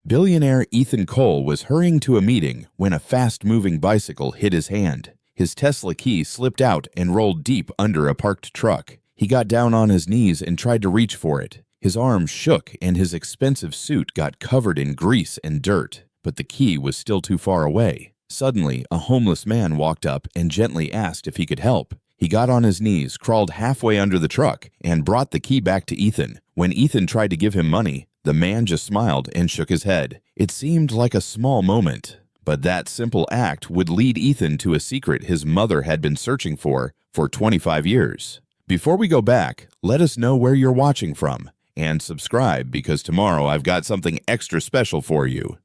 Billionaire Ethan Cole was hurrying to a meeting when a fast-moving bicycle hit his hand. His Tesla key slipped out and rolled deep under a parked truck. He got down on his knees and tried to reach for it. His arms shook and his expensive suit got covered in grease and dirt, but the key was still too far away. Suddenly, a homeless man walked up and gently asked if he could help. He got on his knees, crawled halfway under the truck, and brought the key back to Ethan. When Ethan tried to give him money, the man just smiled and shook his head. It seemed like a small moment, but that simple act would lead Ethan to a secret his mother had been searching for 25 years. Before we go back, let us know where you're watching from, and subscribe because tomorrow I've got something extra special for you.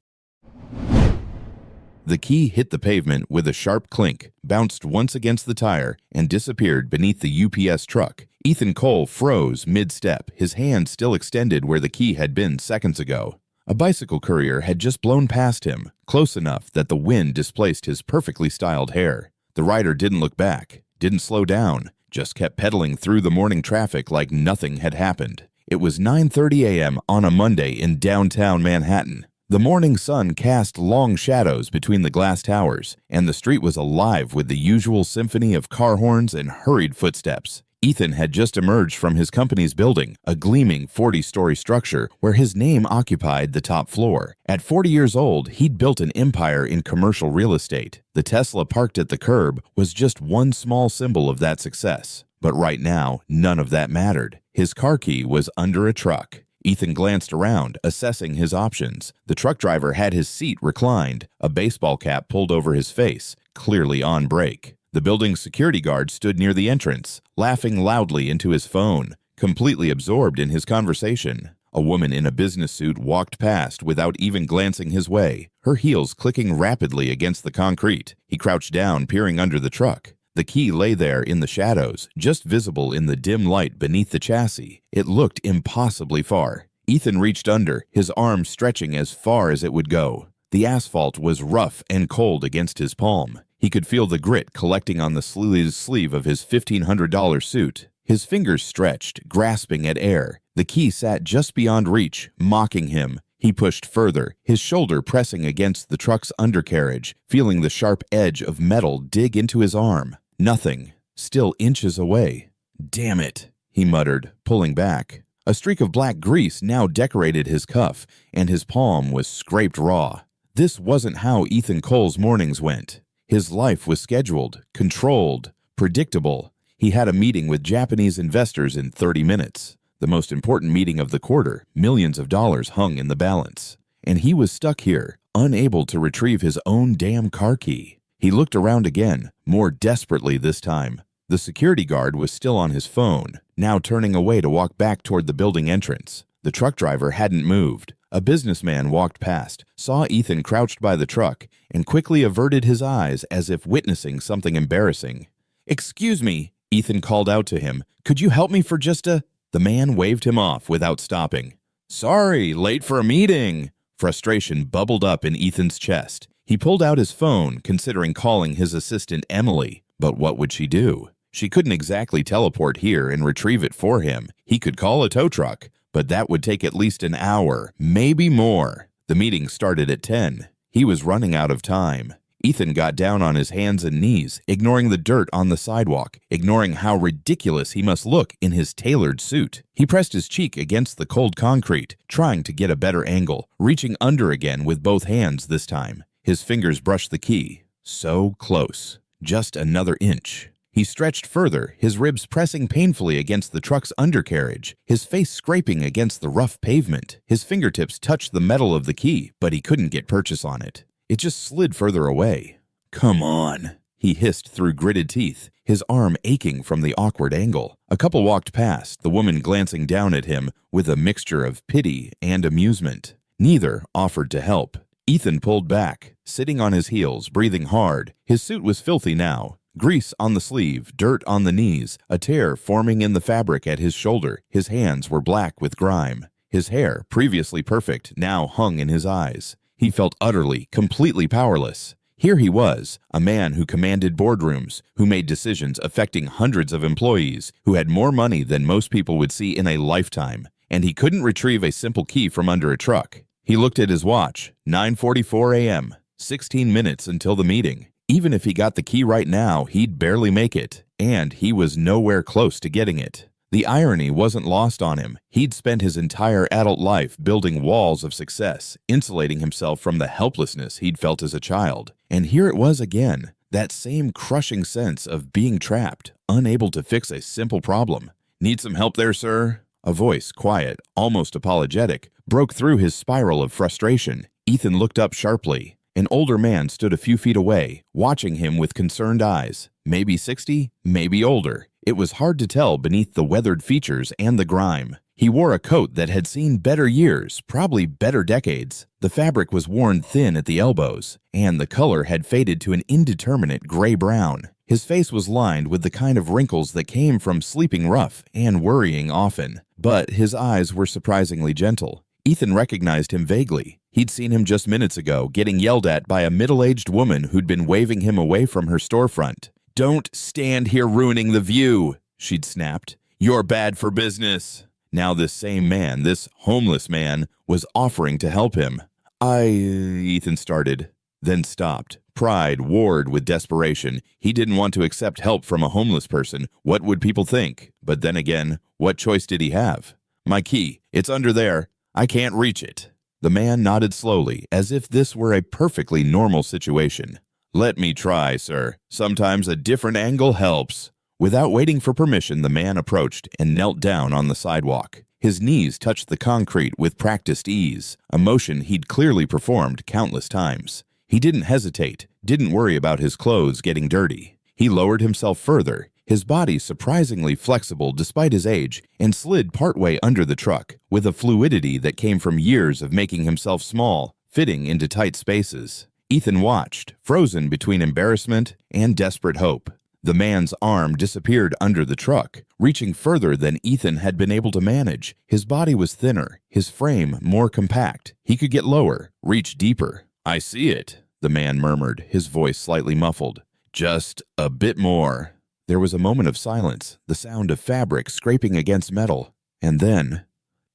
The key hit the pavement with a sharp clink, bounced once against the tire, and disappeared beneath the UPS truck. Ethan Cole froze mid-step, his hand still extended where the key had been seconds ago. A bicycle courier had just blown past him, close enough that the wind displaced his perfectly styled hair. The rider didn't look back, didn't slow down, just kept pedaling through the morning traffic like nothing had happened. It was 9:30 a.m. on a Monday in downtown Manhattan. The morning sun cast long shadows between the glass towers, and the street was alive with the usual symphony of car horns and hurried footsteps. Ethan had just emerged from his company's building, a gleaming 40-story structure where his name occupied the top floor. At 40 years old, he'd built an empire in commercial real estate. The Tesla parked at the curb was just one small symbol of that success. But right now, none of that mattered. His car key was under a truck. Ethan glanced around, assessing his options. The truck driver had his seat reclined, a baseball cap pulled over his face, clearly on break. The building's security guard stood near the entrance, laughing loudly into his phone, completely absorbed in his conversation. A woman in a business suit walked past without even glancing his way, her heels clicking rapidly against the concrete. He crouched down, peering under the truck. The key lay there in the shadows, just visible in the dim light beneath the chassis. It looked impossibly far. Ethan reached under, his arm stretching as far as it would go. The asphalt was rough and cold against his palm. He could feel the grit collecting on the sleeve of his $1,500 suit. His fingers stretched, grasping at air. The key sat just beyond reach, mocking him. He pushed further, his shoulder pressing against the truck's undercarriage, feeling the sharp edge of metal dig into his arm. Nothing. Still inches away. "Damn it," he muttered, pulling back. A streak of black grease now decorated his cuff, and his palm was scraped raw. This wasn't how Ethan Cole's mornings went. His life was scheduled, controlled, predictable. He had a meeting with Japanese investors in 30 minutes. The most important meeting of the quarter, millions of dollars hung in the balance. And he was stuck here, unable to retrieve his own damn car key. He looked around again, more desperately this time. The security guard was still on his phone, now turning away to walk back toward the building entrance. The truck driver hadn't moved. A businessman walked past, saw Ethan crouched by the truck, and quickly averted his eyes as if witnessing something embarrassing. "Excuse me," Ethan called out to him. "Could you help me for just a—" The man waved him off without stopping. "Sorry, late for a meeting." Frustration bubbled up in Ethan's chest. He pulled out his phone, considering calling his assistant Emily. But what would she do? She couldn't exactly teleport here and retrieve it for him. He could call a tow truck, but that would take at least an hour, maybe more. The meeting started at 10. He was running out of time. Ethan got down on his hands and knees, ignoring the dirt on the sidewalk, ignoring how ridiculous he must look in his tailored suit. He pressed his cheek against the cold concrete, trying to get a better angle, reaching under again with both hands this time. His fingers brushed the key. So close. Just another inch. He stretched further, his ribs pressing painfully against the truck's undercarriage, his face scraping against the rough pavement. His fingertips touched the metal of the key, but he couldn't get purchase on it. It just slid further away. "Come on," he hissed through gritted teeth, his arm aching from the awkward angle. A couple walked past, the woman glancing down at him with a mixture of pity and amusement. Neither offered to help. Ethan pulled back, sitting on his heels, breathing hard. His suit was filthy now. Grease on the sleeve, dirt on the knees, a tear forming in the fabric at his shoulder. His hands were black with grime. His hair, previously perfect, now hung in his eyes. He felt utterly, completely powerless. Here he was, a man who commanded boardrooms, who made decisions affecting hundreds of employees, who had more money than most people would see in a lifetime. And he couldn't retrieve a simple key from under a truck. He looked at his watch. 9:44 a.m. 16 minutes until the meeting. Even if he got the key right now, he'd barely make it, and he was nowhere close to getting it. The irony wasn't lost on him. He'd spent his entire adult life building walls of success, insulating himself from the helplessness he'd felt as a child. And here it was again, that same crushing sense of being trapped, unable to fix a simple problem. "Need some help there, sir?" A voice, quiet, almost apologetic, broke through his spiral of frustration. Ethan looked up sharply. An older man stood a few feet away, watching him with concerned eyes. Maybe 60, maybe older. It was hard to tell beneath the weathered features and the grime. He wore a coat that had seen better years, probably better decades. The fabric was worn thin at the elbows, and the color had faded to an indeterminate gray-brown. His face was lined with the kind of wrinkles that came from sleeping rough and worrying often. But his eyes were surprisingly gentle. Ethan recognized him vaguely. He'd seen him just minutes ago, getting yelled at by a middle-aged woman who'd been waving him away from her storefront. "Don't stand here ruining the view," she'd snapped. "You're bad for business." Now this same man, this homeless man, was offering to help him. Ethan started, then stopped. Pride warred with desperation. He didn't want to accept help from a homeless person. What would people think? But then again, what choice did he have? "My key. It's under there. I can't reach it." The man nodded slowly, as if this were a perfectly normal situation. "Let me try, sir. Sometimes a different angle helps." Without waiting for permission, the man approached and knelt down on the sidewalk. His knees touched the concrete with practiced ease, a motion he'd clearly performed countless times. He didn't hesitate, didn't worry about his clothes getting dirty. He lowered himself further, his body surprisingly flexible despite his age, and slid partway under the truck, with a fluidity that came from years of making himself small, fitting into tight spaces. Ethan watched, frozen between embarrassment and desperate hope. The man's arm disappeared under the truck, reaching further than Ethan had been able to manage. His body was thinner, his frame more compact. He could get lower, reach deeper. "I see it," the man murmured, his voice slightly muffled. "Just a bit more." There was a moment of silence, the sound of fabric scraping against metal, and then,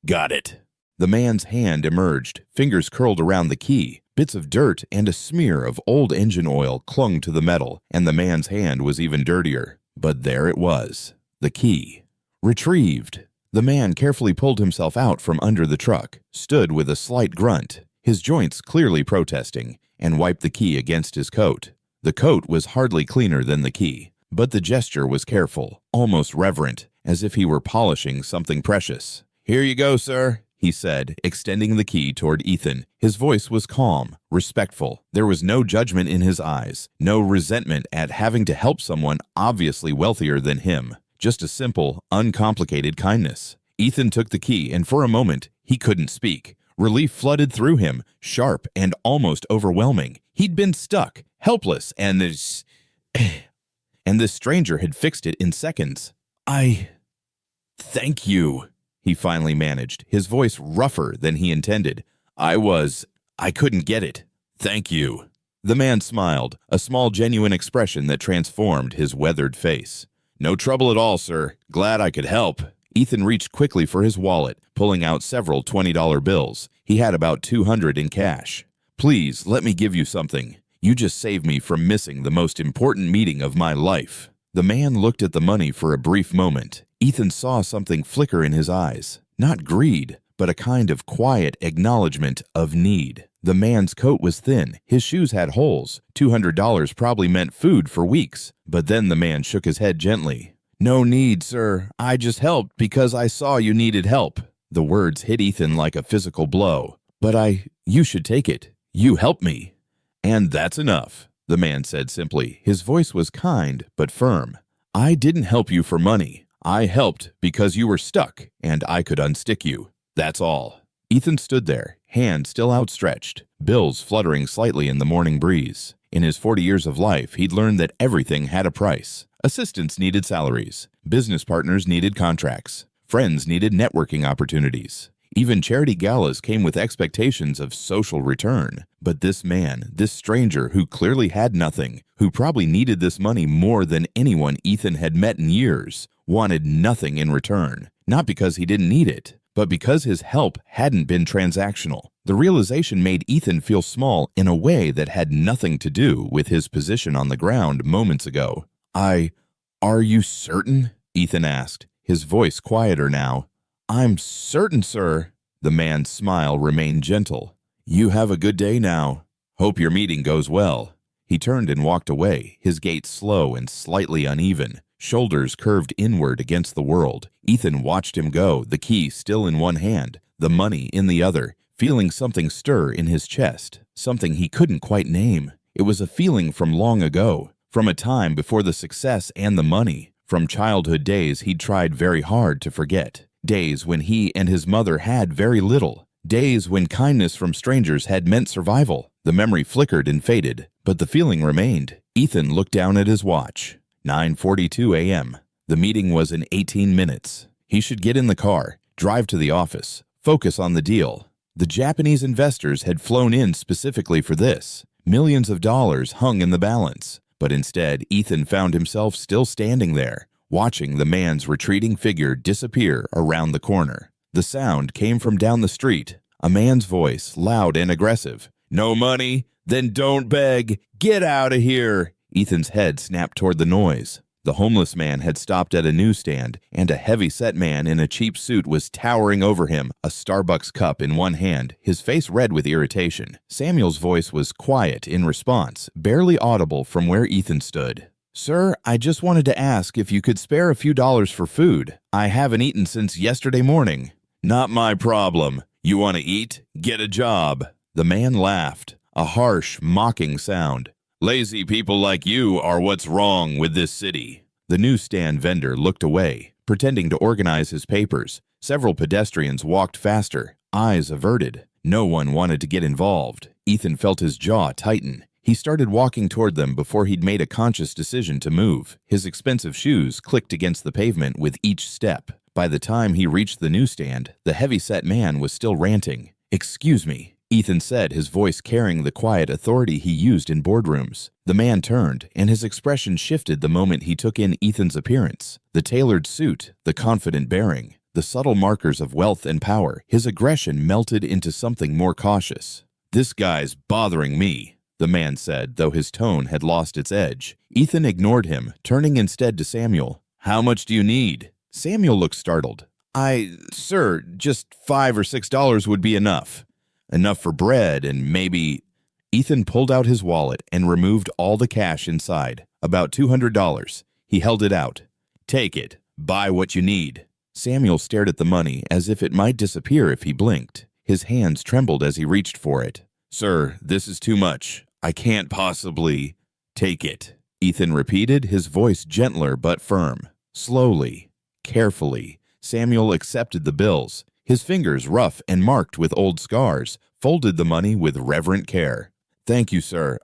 "Got it." The man's hand emerged, fingers curled around the key. Bits of dirt and a smear of old engine oil clung to the metal, and the man's hand was even dirtier. But there it was, the key. Retrieved. The man carefully pulled himself out from under the truck, stood with a slight grunt, his joints clearly protesting, and wiped the key against his coat. The coat was hardly cleaner than the key, but the gesture was careful, almost reverent, as if he were polishing something precious. "Here you go, sir," he said, extending the key toward Ethan. His voice was calm, respectful. There was no judgment in his eyes, no resentment at having to help someone obviously wealthier than him. Just a simple, uncomplicated kindness. Ethan took the key, and for a moment, he couldn't speak. Relief flooded through him, sharp and almost overwhelming. He'd been stuck, helpless, and this stranger had fixed it in seconds. Thank you," he finally managed, his voice rougher than he intended. I couldn't get it. Thank you." The man smiled, a small genuine expression that transformed his weathered face. "No trouble at all, sir. Glad I could help." Ethan reached quickly for his wallet, pulling out several $20 bills. He had about $200 in cash. "Please, let me give you something. You just saved me from missing the most important meeting of my life." The man looked at the money for a brief moment. Ethan saw something flicker in his eyes. Not greed, but a kind of quiet acknowledgement of need. The man's coat was thin, his shoes had holes. $200 probably meant food for weeks. But then the man shook his head gently. "No need, sir. I just helped because I saw you needed help." The words hit Ethan like a physical blow. "But you should take it. You helped me." "And that's enough," the man said simply. His voice was kind but firm. "I didn't help you for money. I helped because you were stuck and I could unstick you. That's all." Ethan stood there, hand still outstretched, bills fluttering slightly in the morning breeze. In his 40 years of life, he'd learned that everything had a price. Assistants needed salaries. Business partners needed contracts. Friends needed networking opportunities. Even charity galas came with expectations of social return. But this man, this stranger who clearly had nothing, who probably needed this money more than anyone Ethan had met in years, wanted nothing in return. Not because he didn't need it, But because his help hadn't been transactional, the realization made Ethan feel small in a way that had nothing to do with his position on the ground moments ago. Are you certain?" Ethan asked, his voice quieter now. "I'm certain, sir." The man's smile remained gentle. "You have a good day now. Hope your meeting goes well." He turned and walked away, his gait slow and slightly uneven, shoulders curved inward against the world. Ethan watched him go, the key still in one hand, the money in the other, feeling something stir in his chest, something he couldn't quite name. It was a feeling from long ago, from a time before the success and the money, from childhood days he'd tried very hard to forget, days when he and his mother had very little, days when kindness from strangers had meant survival. The memory flickered and faded, but the feeling remained. Ethan looked down at his watch. 9:42 a.m. The meeting was in 18 minutes. He should get in the car, drive to the office, focus on the deal. The Japanese investors had flown in specifically for this. Millions of dollars hung in the balance. But instead, Ethan found himself still standing there, watching the man's retreating figure disappear around the corner. The sound came from down the street, a man's voice, loud and aggressive. "No money? Then don't beg. Get out of here." Ethan's head snapped toward the noise. The homeless man had stopped at a newsstand, and a heavy-set man in a cheap suit was towering over him, a Starbucks cup in one hand, his face red with irritation. Samuel's voice was quiet in response, barely audible from where Ethan stood. "Sir, I just wanted to ask if you could spare a few dollars for food. I haven't eaten since yesterday morning." "Not my problem. You want to eat? Get a job." The man laughed, a harsh, mocking sound. "Lazy people like you are what's wrong with this city." The newsstand vendor looked away, pretending to organize his papers. Several pedestrians walked faster, eyes averted. No one wanted to get involved. Ethan felt his jaw tighten. He started walking toward them before he'd made a conscious decision to move. His expensive shoes clicked against the pavement with each step. By the time he reached the newsstand, the heavy-set man was still ranting. "Excuse me," Ethan said, his voice carrying the quiet authority he used in boardrooms. The man turned, and his expression shifted the moment he took in Ethan's appearance. The tailored suit, the confident bearing, the subtle markers of wealth and power. His aggression melted into something more cautious. "This guy's bothering me," the man said, though his tone had lost its edge. Ethan ignored him, turning instead to Samuel. "How much do you need?" Samuel looked startled. Sir, just $5 or $6 would be enough. Enough for bread and maybe—" Ethan pulled out his wallet and removed all the cash inside, about $200. He held it out. "Take it. Buy what you need." Samuel stared at the money as if it might disappear if he blinked. His hands trembled as he reached for it. "Sir, this is too much. I can't possibly—" "Take it," Ethan repeated, his voice gentler but firm. Slowly, carefully, Samuel accepted the bills. His fingers, rough and marked with old scars, folded the money with reverent care. "Thank you, sir.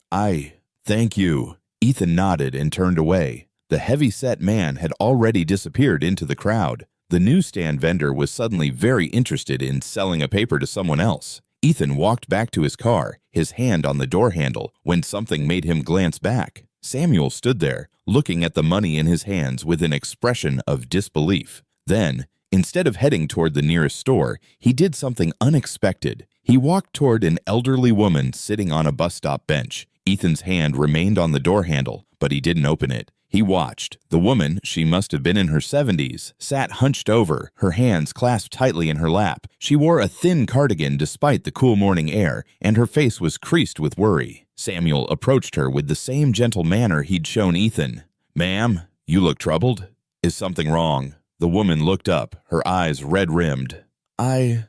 Thank you." Ethan nodded and turned away. The heavy-set man had already disappeared into the crowd. The newsstand vendor was suddenly very interested in selling a paper to someone else. Ethan walked back to his car, his hand on the door handle, when something made him glance back. Samuel stood there, looking at the money in his hands with an expression of disbelief. Then, instead of heading toward the nearest store, he did something unexpected. He walked toward an elderly woman sitting on a bus stop bench. Ethan's hand remained on the door handle, but he didn't open it. He watched. The woman, she must have been in her 70s, sat hunched over, her hands clasped tightly in her lap. She wore a thin cardigan despite the cool morning air, and her face was creased with worry. Samuel approached her with the same gentle manner he'd shown Ethan. "Ma'am, you look troubled. Is something wrong?" The woman looked up, her eyes red-rimmed. I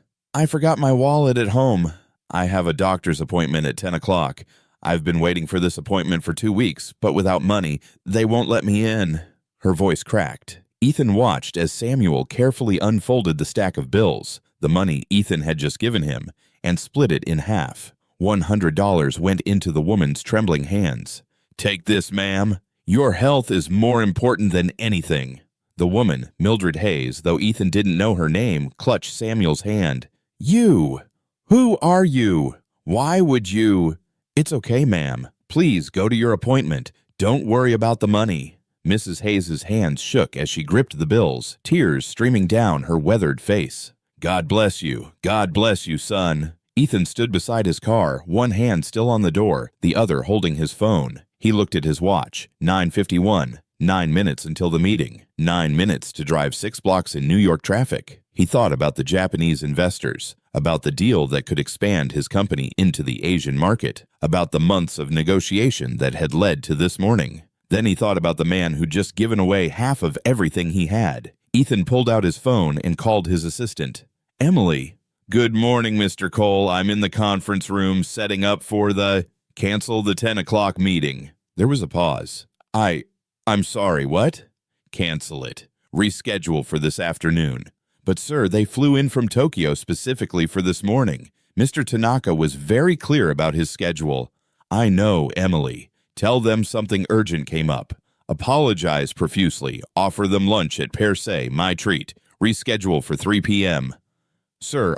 forgot my wallet at home. I have a doctor's appointment at 10 o'clock. I've been waiting for this appointment for 2 weeks, but without money, they won't let me in." Her voice cracked. Ethan watched as Samuel carefully unfolded the stack of bills, the money Ethan had just given him, and split it in half. $100 went into the woman's trembling hands. "Take this, ma'am. Your health is more important than anything." The woman, Mildred Hayes, though Ethan didn't know her name, clutched Samuel's hand. "You! Who are you? Why would you—" "It's okay, ma'am. Please go to your appointment. Don't worry about the money." Mrs. Hayes's hands shook as she gripped the bills, tears streaming down her weathered face. God bless you. God bless you, son. Ethan stood beside his car, one hand still on the door, the other holding his phone. He looked at his watch. 9:51. 9 minutes until the meeting. 9 minutes to drive 6 blocks in New York traffic. He thought about the Japanese investors, about the deal that could expand his company into the Asian market, about the months of negotiation that had led to this morning. Then he thought about the man who'd just given away half of everything he had. Ethan pulled out his phone and called his assistant. Emily. Good morning, Mr. Cole. I'm in the conference room setting up for the... Cancel the 10 o'clock meeting. There was a pause. I'm sorry, what? Cancel it. Reschedule for this afternoon. But sir, they flew in from Tokyo specifically for this morning. Mr. Tanaka was very clear about his schedule. I know, Emily. Tell them something urgent came up. Apologize profusely. Offer them lunch at Per Se, my treat. Reschedule for 3 p.m. Sir,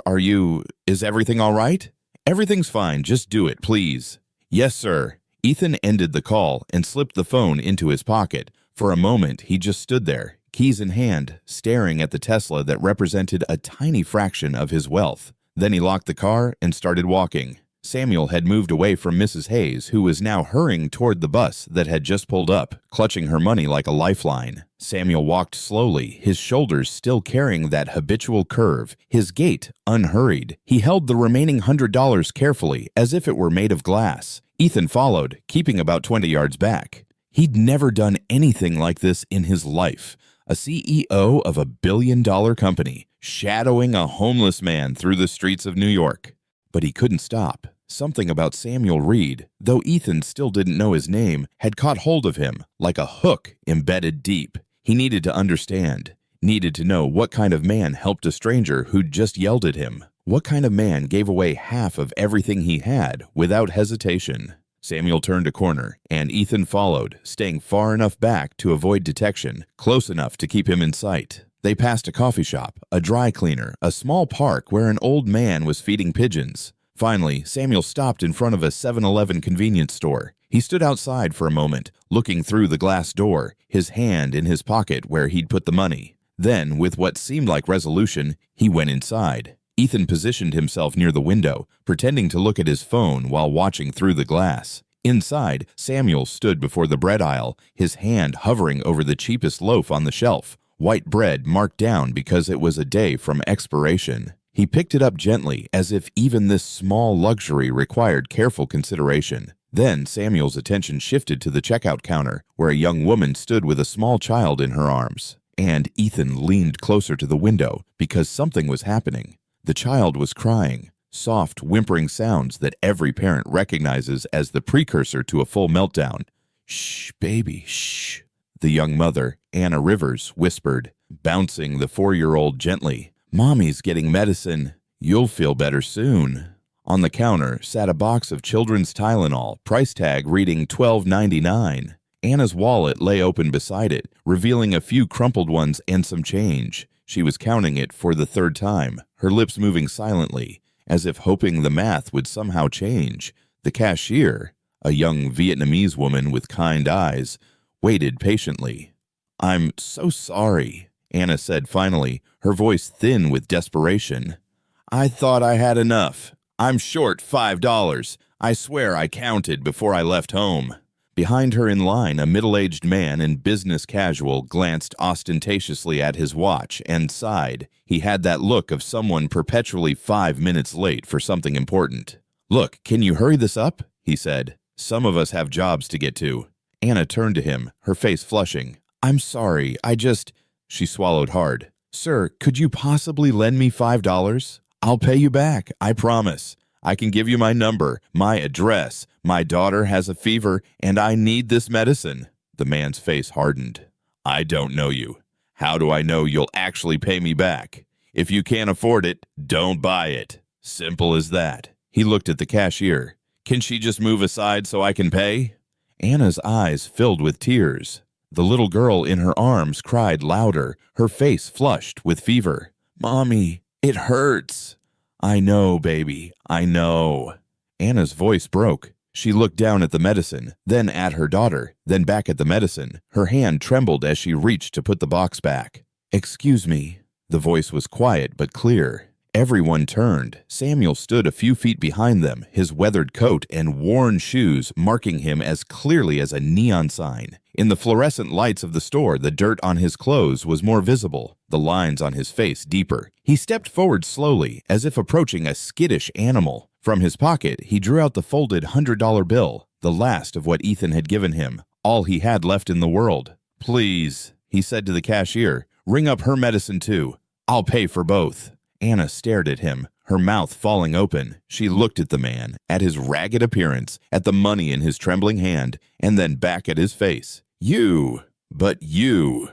is everything all right? Everything's fine, just do it, please. Yes, sir. Ethan ended the call and slipped the phone into his pocket. For a moment, he just stood there, keys in hand, staring at the Tesla that represented a tiny fraction of his wealth. Then he locked the car and started walking. Samuel had moved away from Mrs. Hayes, who was now hurrying toward the bus that had just pulled up, clutching her money like a lifeline. Samuel walked slowly, his shoulders still carrying that habitual curve, his gait unhurried. He held the remaining $100 carefully, as if it were made of glass. Ethan followed, keeping about 20 yards back. He'd never done anything like this in his life. A CEO of a billion-dollar company, shadowing a homeless man through the streets of New York. But he couldn't stop. Something about Samuel Reed, though Ethan still didn't know his name, had caught hold of him, like a hook embedded deep. He needed to understand, needed to know what kind of man helped a stranger who'd just yelled at him. What kind of man gave away half of everything he had without hesitation? Samuel turned a corner, and Ethan followed, staying far enough back to avoid detection, close enough to keep him in sight. They passed a coffee shop, a dry cleaner, a small park where an old man was feeding pigeons. Finally, Samuel stopped in front of a 7-Eleven convenience store. He stood outside for a moment, looking through the glass door, his hand in his pocket where he'd put the money. Then, with what seemed like resolution, he went inside. Ethan positioned himself near the window, pretending to look at his phone while watching through the glass. Inside, Samuel stood before the bread aisle, his hand hovering over the cheapest loaf on the shelf. White bread marked down because it was a day from expiration. He picked it up gently, as if even this small luxury required careful consideration. Then Samuel's attention shifted to the checkout counter, where a young woman stood with a small child in her arms. And Ethan leaned closer to the window because something was happening. The child was crying, soft, whimpering sounds that every parent recognizes as the precursor to a full meltdown. Shh, baby, shh. The young mother, Anna Rivers, whispered, bouncing the 4-year-old gently. Mommy's getting medicine. You'll feel better soon. On the counter sat a box of children's Tylenol, price tag reading $12.99. Anna's wallet lay open beside it, revealing a few crumpled ones and some change. She was counting it for the 3rd time, her lips moving silently, as if hoping the math would somehow change. The cashier, a young Vietnamese woman with kind eyes, waited patiently. I'm so sorry, Anna said finally, her voice thin with desperation. I thought I had enough. I'm short $5. I swear I counted before I left home. Behind her in line, a middle-aged man in business casual glanced ostentatiously at his watch and sighed. He had that look of someone perpetually 5 minutes late for something important. Look, can you hurry this up? He said. Some of us have jobs to get to. Anna turned to him, her face flushing. I'm sorry, She swallowed hard. Sir, could you possibly lend me $5? I'll pay you back, I promise. I can give you my number, my address. My daughter has a fever, and I need this medicine. The man's face hardened. I don't know you. How do I know you'll actually pay me back? If you can't afford it, don't buy it. Simple as that. He looked at the cashier. Can she just move aside so I can pay? Anna's eyes filled with tears. The little girl in her arms cried louder, her face flushed with fever. Mommy, it hurts. I know, baby, I know. Anna's voice broke. She looked down at the medicine, then at her daughter, then back at the medicine. Her hand trembled as she reached to put the box back. Excuse me. The voice was quiet but clear. everyone turned. Samuel stood a few feet behind them, his weathered coat and worn shoes marking him as clearly as a neon sign. In the fluorescent lights of the store, the dirt on his clothes was more visible, the lines on his face deeper. He stepped forward slowly, as if approaching a skittish animal. From his pocket, he drew out the folded $100 bill, the last of what Ethan had given him, all he had left in the world. "Please," he said to the cashier, "ring up her medicine too. I'll pay for both." Anna stared at him, her mouth falling open. She looked at the man, at his ragged appearance, at the money in his trembling hand, and then back at his face. "You, but you."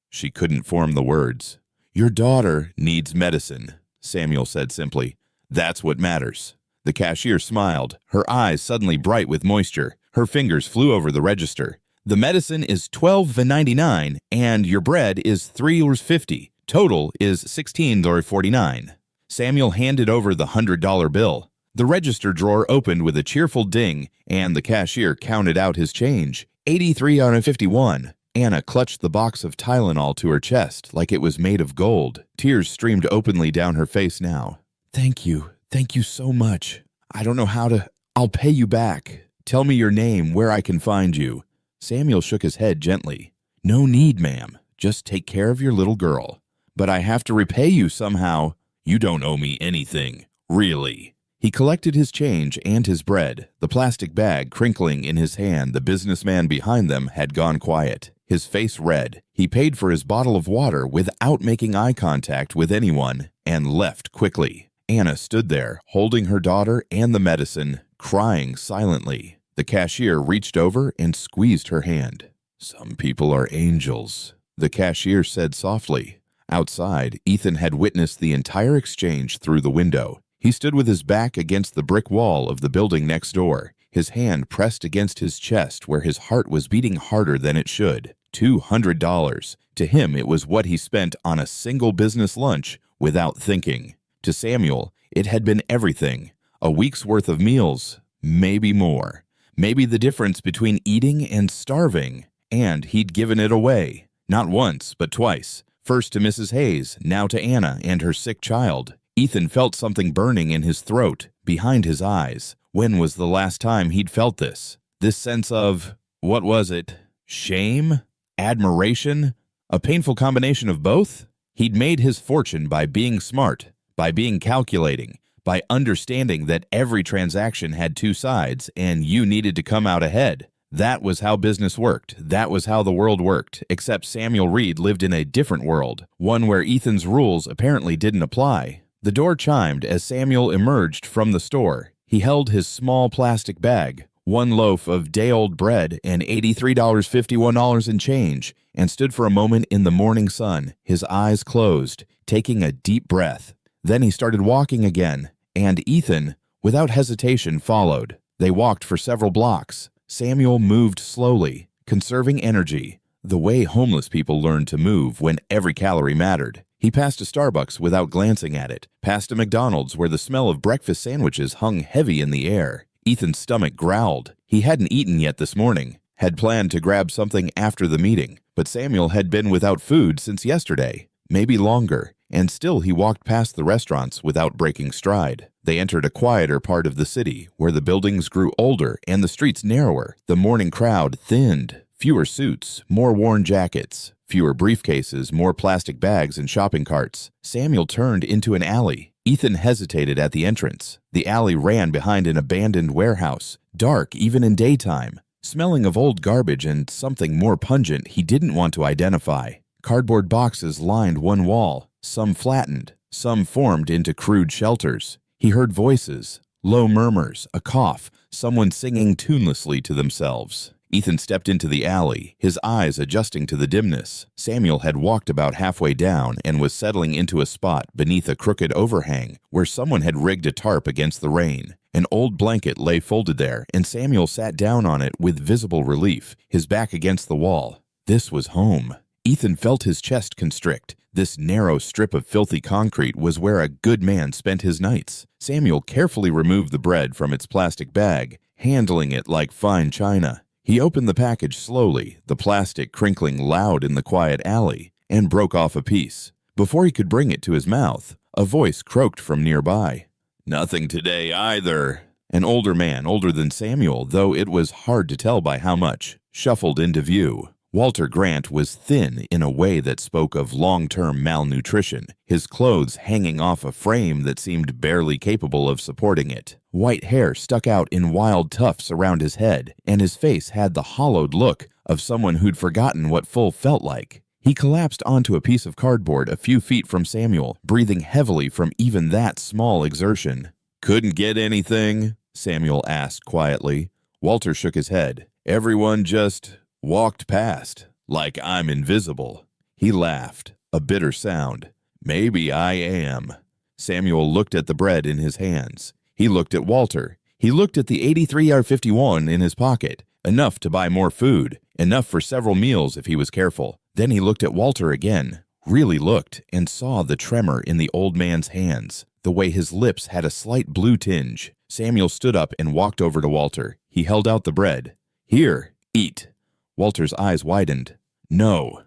She couldn't form the words. "Your daughter needs medicine," Samuel said simply. "That's what matters." The cashier smiled, her eyes suddenly bright with moisture. Her fingers flew over the register. "The medicine is $12.99, and your bread is $3.50. Total is $16.49. Samuel handed over the $100 bill. The register drawer opened with a cheerful ding, and the cashier counted out his change. $83.51. Anna clutched the box of Tylenol to her chest like it was made of gold. Tears streamed openly down her face now. Thank you so much. I don't know how to. I'll pay you back. Tell me your name, where I can find you." Samuel shook his head gently. "No need, ma'am. Just take care of your little girl. But I have to repay you somehow." "You don't owe me anything, really." He collected his change and his bread, the plastic bag crinkling in his hand. The businessman behind them had gone quiet, his face red. He paid for his bottle of water without making eye contact with anyone and left quickly. Anna stood there, holding her daughter and the medicine, crying silently. The cashier reached over and squeezed her hand. "Some people are angels," the cashier said softly. Outside, Ethan had witnessed the entire exchange through the window. He stood with his back against the brick wall of the building next door, his hand pressed against his chest where his heart was beating harder than it should. $200. To him, it was what he spent on a single business lunch without thinking. To Samuel, it had been everything. A week's worth of meals, maybe more. Maybe the difference between eating and starving. And he'd given it away. Not once, but twice. First to Mrs. Hayes, now to Anna and her sick child. Ethan felt something burning in his throat, behind his eyes. When was the last time he'd felt this? This sense of, what was it? Shame? Admiration? A painful combination of both? He'd made his fortune by being smart, by being calculating, by understanding that every transaction had two sides and you needed to come out ahead. That was how business worked. That was how the world worked, except Samuel Reed lived in a different world, one where Ethan's rules apparently didn't apply. The door chimed as Samuel emerged from the store. He held his small plastic bag, one loaf of day-old bread and $83.51 in change, and stood for a moment in the morning sun, his eyes closed, taking a deep breath. Then he started walking again, and Ethan, without hesitation, followed. They walked for several blocks. Samuel moved slowly, conserving energy, the way homeless people learn to move when every calorie mattered. He passed a Starbucks without glancing at it, past a McDonald's where the smell of breakfast sandwiches hung heavy in the air. Ethan's stomach growled. He hadn't eaten yet this morning, had planned to grab something after the meeting, but Samuel had been without food since yesterday, maybe longer, and still he walked past the restaurants without breaking stride. They entered a quieter part of the city, where the buildings grew older and the streets narrower. The morning crowd thinned. Fewer suits, more worn jackets. Fewer briefcases, more plastic bags and shopping carts. Samuel turned into an alley. Ethan hesitated at the entrance. The alley ran behind an abandoned warehouse, dark even in daytime, smelling of old garbage and something more pungent he didn't want to identify. Cardboard boxes lined one wall, some flattened, some formed into crude shelters. He heard voices, low murmurs, a cough, someone singing tunelessly to themselves. Ethan stepped into the alley, his eyes adjusting to the dimness. Samuel had walked about halfway down and was settling into a spot beneath a crooked overhang where someone had rigged a tarp against the rain. An old blanket lay folded there, and Samuel sat down on it with visible relief, his back against the wall. This was home. Ethan felt his chest constrict. This narrow strip of filthy concrete was where a good man spent his nights. Samuel carefully removed the bread from its plastic bag, handling it like fine china. He opened the package slowly, the plastic crinkling loud in the quiet alley, and broke off a piece. Before he could bring it to his mouth, A voice croaked from nearby. "Nothing today either." An older man, older than Samuel, though it was hard to tell by how much, shuffled into view. Walter Grant was thin in a way that spoke of long-term malnutrition, his clothes hanging off a frame that seemed barely capable of supporting it. White hair stuck out in wild tufts around his head, and his face had the hollowed look of someone who'd forgotten what full felt like. He collapsed onto a piece of cardboard a few feet from Samuel, breathing heavily from even that small exertion. "Couldn't get anything?" Samuel asked quietly. Walter shook his head. "Everyone just walked past, like I'm invisible." He laughed, a bitter sound. "Maybe I am." Samuel looked at the bread in his hands. He looked at Walter. He looked at the 83R51 in his pocket, enough to buy more food, enough for several meals if he was careful. Then he looked at Walter again, really looked, and saw the tremor in the old man's hands, the way his lips had a slight blue tinge. Samuel stood up and walked over to Walter. He held out the bread. "Here, eat." Walter's eyes widened. No,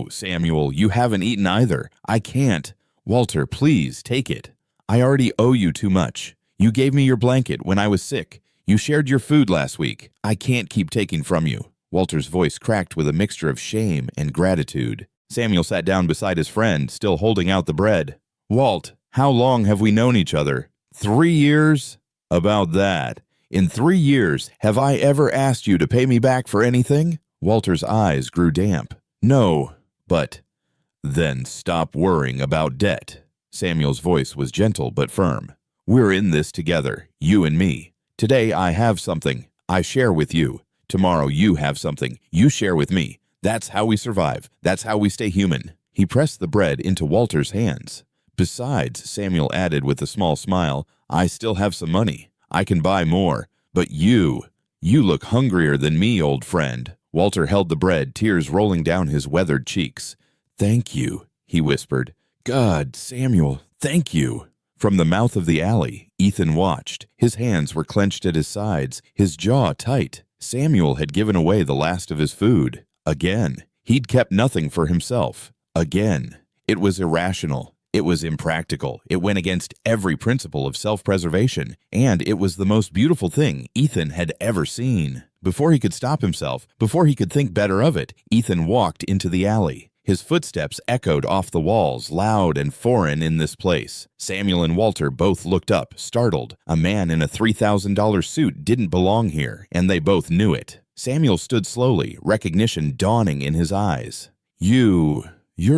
Samuel, you haven't eaten either. I can't." "Walter, please, take it. I already owe you too much. You gave me your blanket when I was sick. You shared your food last week. I can't keep taking from you." Walter's voice cracked with a mixture of shame and gratitude. Samuel sat down beside his friend, still holding out the bread. "Walt, how long have we known each other?" 3 years? "About that. In 3 years, have I ever asked you to pay me back for anything?" Walter's eyes grew damp. "No, but—" "Then stop worrying about debt." Samuel's voice was gentle but firm. "We're in this together, you and me. Today I have something. I share with you. Tomorrow you have something. You share with me. That's how we survive. That's how we stay human." He pressed the bread into Walter's hands. "Besides," Samuel added with a small smile, "I still have some money. I can buy more. But you look hungrier than me, old friend." Walter held the bread, tears rolling down his weathered cheeks. "Thank you," he whispered. "God, Samuel, thank you." From the mouth of the alley, Ethan watched. His hands were clenched at his sides, his jaw tight. Samuel had given away the last of his food. Again. He'd kept nothing for himself. Again. It was irrational. It was impractical. It went against every principle of self-preservation, and it was the most beautiful thing Ethan had ever seen. Before he could stop himself, before he could think better of it, Ethan walked into the alley. His footsteps echoed off the walls, loud and foreign in this place. Samuel and Walter both looked up, startled. A man in a $3,000 suit didn't belong here, and they both knew it. Samuel stood slowly, recognition dawning in his eyes. You're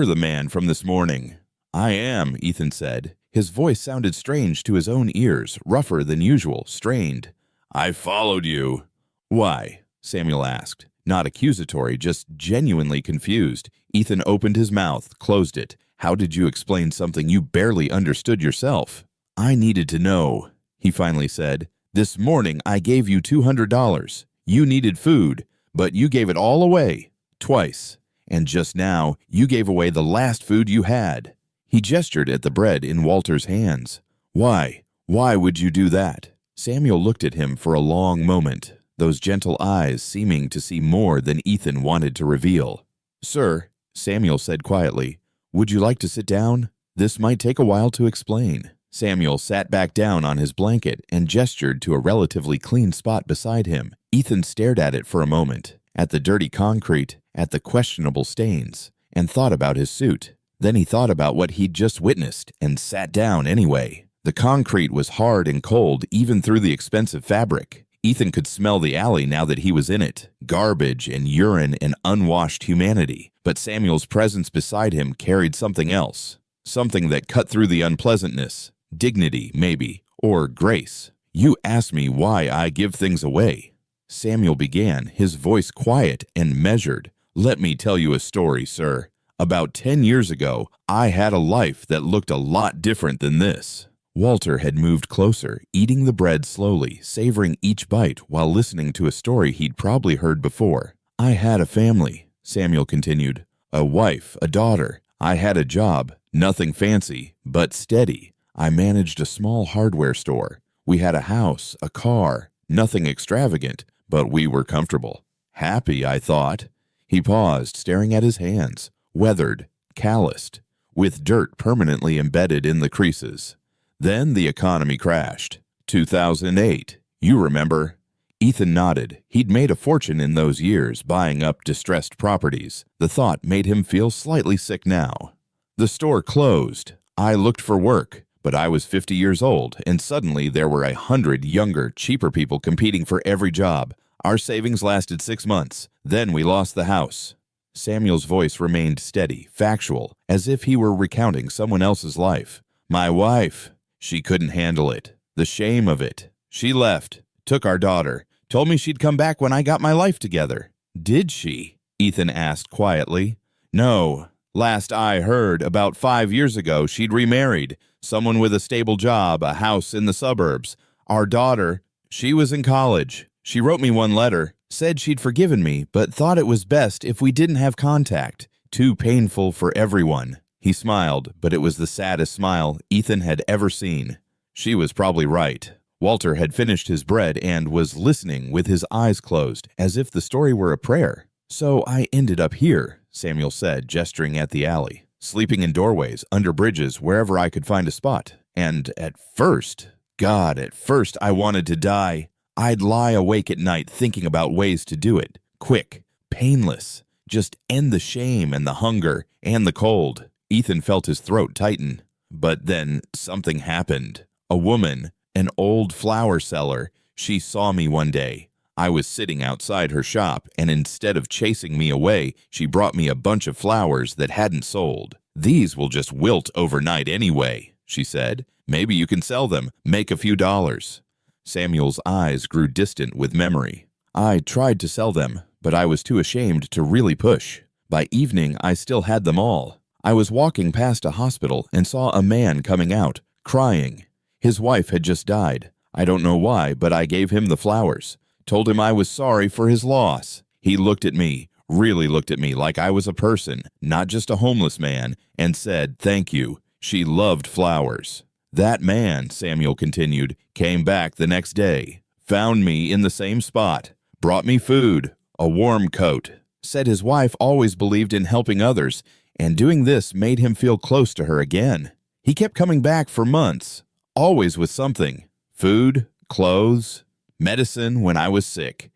the man from this morning." "I am," Ethan said. His voice sounded strange to his own ears, rougher than usual, strained. "I followed you." "Why?" Samuel asked. Not accusatory, just genuinely confused. Ethan opened his mouth, closed it. "How did you explain something you barely understood yourself?" "I needed to know," he finally said. "This morning I gave you $200. You needed food, but you gave it all away. Twice. And just now, you gave away the last food you had." He gestured at the bread in Walter's hands. "Why? Why would you do that?" Samuel looked at him for a long moment, those gentle eyes seeming to see more than Ethan wanted to reveal. "Sir," Samuel said quietly, "would you like to sit down? This might take a while to explain." Samuel sat back down on his blanket and gestured to a relatively clean spot beside him. Ethan stared at it for a moment, at the dirty concrete, at the questionable stains, and thought about his suit. Then he thought about what he'd just witnessed and sat down anyway. The concrete was hard and cold even through the expensive fabric. Ethan could smell the alley now that he was in it, garbage and urine and unwashed humanity. But Samuel's presence beside him carried something else, something that cut through the unpleasantness, dignity maybe, or grace. "You asked me why I give things away." Samuel began, his voice quiet and measured. "Let me tell you a story, sir. About 10 years ago, I had a life that looked a lot different than this." Walter had moved closer, eating the bread slowly, savoring each bite while listening to a story he'd probably heard before. "I had a family," Samuel continued. "A wife, a daughter. I had a job, nothing fancy, but steady. I managed a small hardware store. We had a house, a car, nothing extravagant, but we were comfortable. Happy, I thought." He paused, staring at his hands, weathered, calloused. with dirt permanently embedded in the creases. Then the economy crashed. 2008. You remember? Ethan nodded. He'd made a fortune in those years buying up distressed properties. The thought made him feel slightly sick now. The store closed. I looked for work, but I was 50 years old, and suddenly there were 100 younger, cheaper people competing for every job. Our savings lasted 6 months. Then we lost the house. Samuel's voice remained steady, factual, as if he were recounting someone else's life. My wife, she couldn't handle it. The shame of it. She left, took our daughter, told me she'd come back when I got my life together. Did she? Ethan asked quietly. No. Last I heard, about 5 years ago, she'd remarried. Someone with a stable job, a house in the suburbs. Our daughter, she was in college. She wrote me one letter, said she'd forgiven me, but thought it was best if we didn't have contact. Too painful for everyone. He smiled, but it was the saddest smile Ethan had ever seen. She was probably right. Walter had finished his bread and was listening with his eyes closed, as if the story were a prayer. So I ended up here, Samuel said, gesturing at the alley. Sleeping in doorways, under bridges, wherever I could find a spot. And at first I wanted to die. I'd lie awake at night thinking about ways to do it. Quick, painless. Just end the shame and the hunger and the cold. Ethan felt his throat tighten. But then something happened. A woman, an old flower seller, she saw me one day. I was sitting outside her shop, and instead of chasing me away, she brought me a bunch of flowers that hadn't sold. These will just wilt overnight anyway, she said. Maybe you can sell them, make a few dollars. Samuel's eyes grew distant with memory. I tried to sell them, but I was too ashamed to really push. By evening, I still had them all. I was walking past a hospital and saw a man coming out, crying. His wife had just died. I don't know why, but I gave him the flowers. Told him I was sorry for his loss. He looked at me, really looked at me like I was a person, not just a homeless man, and said, "Thank you." She loved flowers. That man, Samuel continued, came back the next day, found me in the same spot, brought me food, a warm coat, said his wife always believed in helping others, and doing this made him feel close to her again. He kept coming back for months, always with something, food, clothes, medicine when I was sick.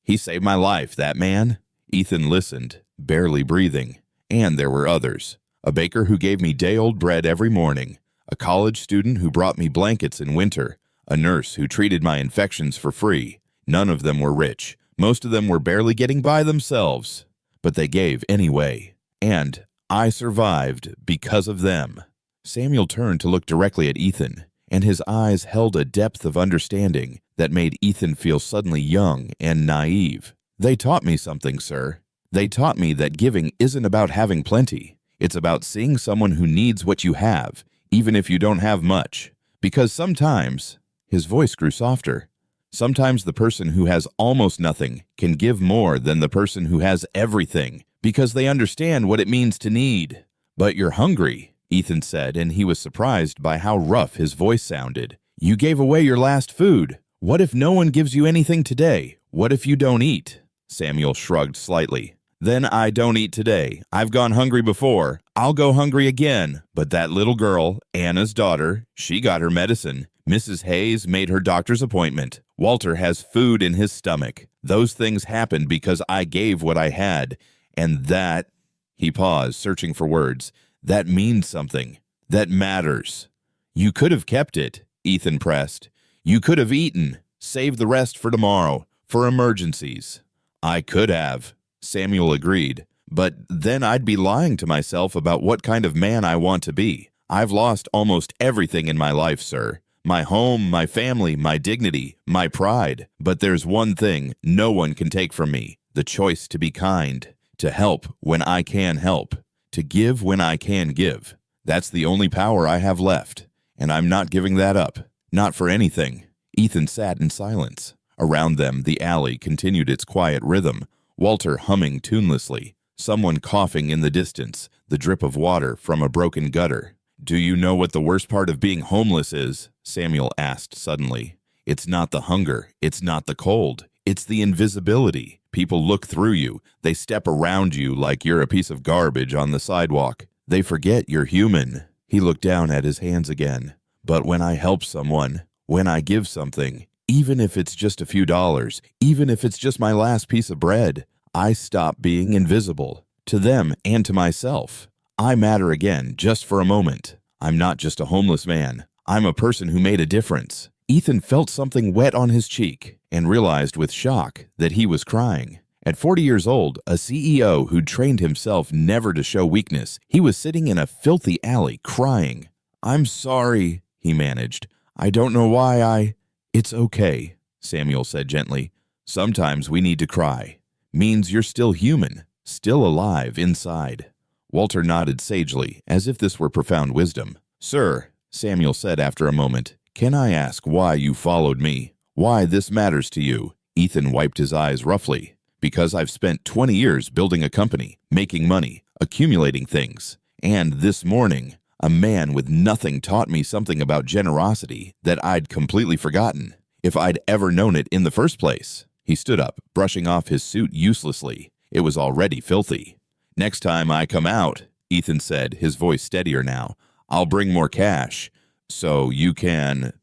He saved my life, that man. Ethan listened, barely breathing. And there were others. A baker who gave me day-old bread every morning. A college student who brought me blankets in winter. A nurse who treated my infections for free. None of them were rich. Most of them were barely getting by themselves. But they gave anyway. And I survived because of them. Samuel turned to look directly at Ethan, and his eyes held a depth of understanding that made Ethan feel suddenly young and naive. They taught me something, sir. They taught me that giving isn't about having plenty. It's about seeing someone who needs what you have, even if you don't have much. Because sometimes, his voice grew softer, sometimes the person who has almost nothing can give more than the person who has everything, because they understand what it means to need. But you're hungry, Ethan said, and he was surprised by how rough his voice sounded. You gave away your last food. What if no one gives you anything today? What if you don't eat? Samuel shrugged slightly. Then I don't eat today. I've gone hungry before. I'll go hungry again. But that little girl, Anna's daughter, she got her medicine. Mrs. Hayes made her doctor's appointment. Walter has food in his stomach. Those things happened because I gave what I had. And that, he paused, searching for words, that means something. That matters. You could have kept it, Ethan pressed. You could have eaten, saved the rest for tomorrow, for emergencies. I could have, Samuel agreed, but then I'd be lying to myself about what kind of man I want to be. I've lost almost everything in my life, sir. My home, my family, my dignity, my pride. But there's one thing no one can take from me, the choice to be kind, to help when I can help, to give when I can give. That's the only power I have left, and I'm not giving that up. Not for anything. Ethan sat in silence. Around them, the alley continued its quiet rhythm, Walter humming tunelessly, someone coughing in the distance, the drip of water from a broken gutter. Do you know what the worst part of being homeless is? Samuel asked suddenly. It's not the hunger. It's not the cold. It's the invisibility. People look through you. They step around you like you're a piece of garbage on the sidewalk. They forget you're human. He looked down at his hands again. But when I help someone, when I give something, even if it's just a few dollars, even if it's just my last piece of bread, I stop being invisible to them and to myself. I matter again just for a moment. I'm not just a homeless man. I'm a person who made a difference. Ethan felt something wet on his cheek and realized with shock that he was crying. At 40 years old, a CEO who'd trained himself never to show weakness, he was sitting in a filthy alley crying. "I'm sorry," he managed. "I don't know why I—" "It's okay," Samuel said gently. "Sometimes we need to cry. Means you're still human, still alive inside." Walter nodded sagely, as if this were profound wisdom. "Sir," Samuel said after a moment, "can I ask why you followed me? Why this matters to you?" Ethan wiped his eyes roughly. "Because I've spent 20 years building a company, making money, accumulating things. And this morning, a man with nothing taught me something about generosity that I'd completely forgotten, if I'd ever known it in the first place." He stood up, brushing off his suit uselessly. It was already filthy. "Next time I come out," Ethan said, his voice steadier now, "I'll bring more cash, so you can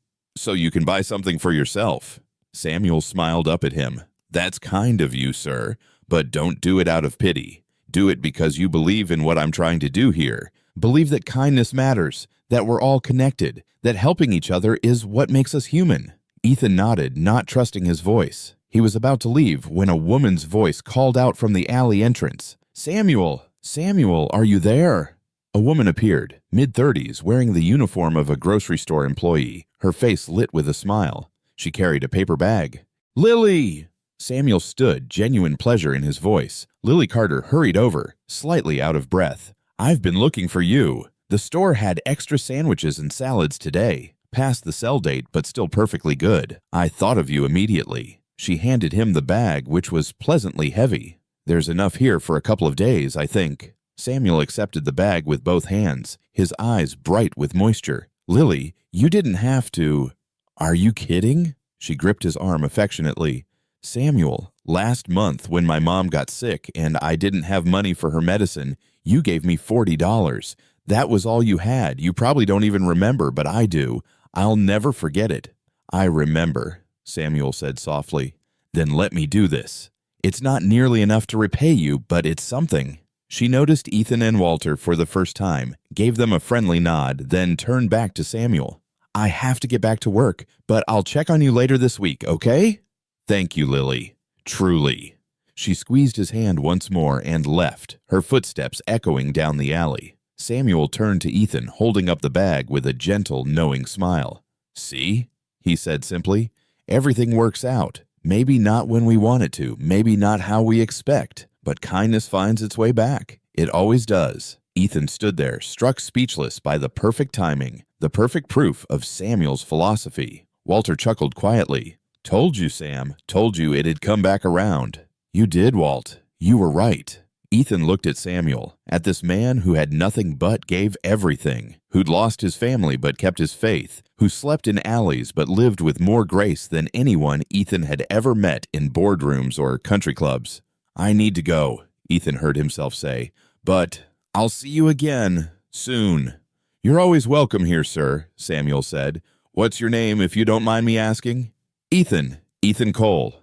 buy something for yourself." Samuel smiled up at him. "That's kind of you, sir, but don't do it out of pity. Do it because you believe in what I'm trying to do here. Believe that kindness matters, that we're all connected, that helping each other is what makes us human." Ethan nodded, not trusting his voice. He was about to leave when a woman's voice called out from the alley entrance. "Samuel! Samuel, are you there?" A woman appeared, mid-30s, wearing the uniform of a grocery store employee, her face lit with a smile. She carried a paper bag. "Lily!" Samuel stood, genuine pleasure in his voice. Lily Carter hurried over, slightly out of breath. "I've been looking for you. The store had extra sandwiches and salads today. Past the sell date, but still perfectly good. I thought of you immediately." She handed him the bag, which was pleasantly heavy. "There's enough here for a couple of days, I think." Samuel accepted the bag with both hands, his eyes bright with moisture. "Lily, you didn't have to—" "Are you kidding?" She gripped his arm affectionately. "Samuel, last month when my mom got sick and I didn't have money for her medicine, you gave me $40. That was all you had. You probably don't even remember, but I do. I'll never forget it." "I remember," Samuel said softly. "Then let me do this. It's not nearly enough to repay you, but it's something." She noticed Ethan and Walter for the first time, gave them a friendly nod, then turned back to Samuel. "I have to get back to work, but I'll check on you later this week, okay?" "Thank you, Lily. Truly." She squeezed his hand once more and left, her footsteps echoing down the alley. Samuel turned to Ethan, holding up the bag with a gentle, knowing smile. "See?" he said simply. "Everything works out. Maybe not when we want it to, maybe not how we expect, but kindness finds its way back. It always does." Ethan stood there, struck speechless by the perfect timing, the perfect proof of Samuel's philosophy. Walter chuckled quietly. "Told you, Sam. Told you it'd come back around." "You did, Walt. You were right." Ethan looked at Samuel, at this man who had nothing but gave everything, who'd lost his family but kept his faith, who slept in alleys but lived with more grace than anyone Ethan had ever met in boardrooms or country clubs. "I need to go," Ethan heard himself say, "but I'll see you again soon." "You're always welcome here, sir," Samuel said. "What's your name, if you don't mind me asking?" Ethan Cole."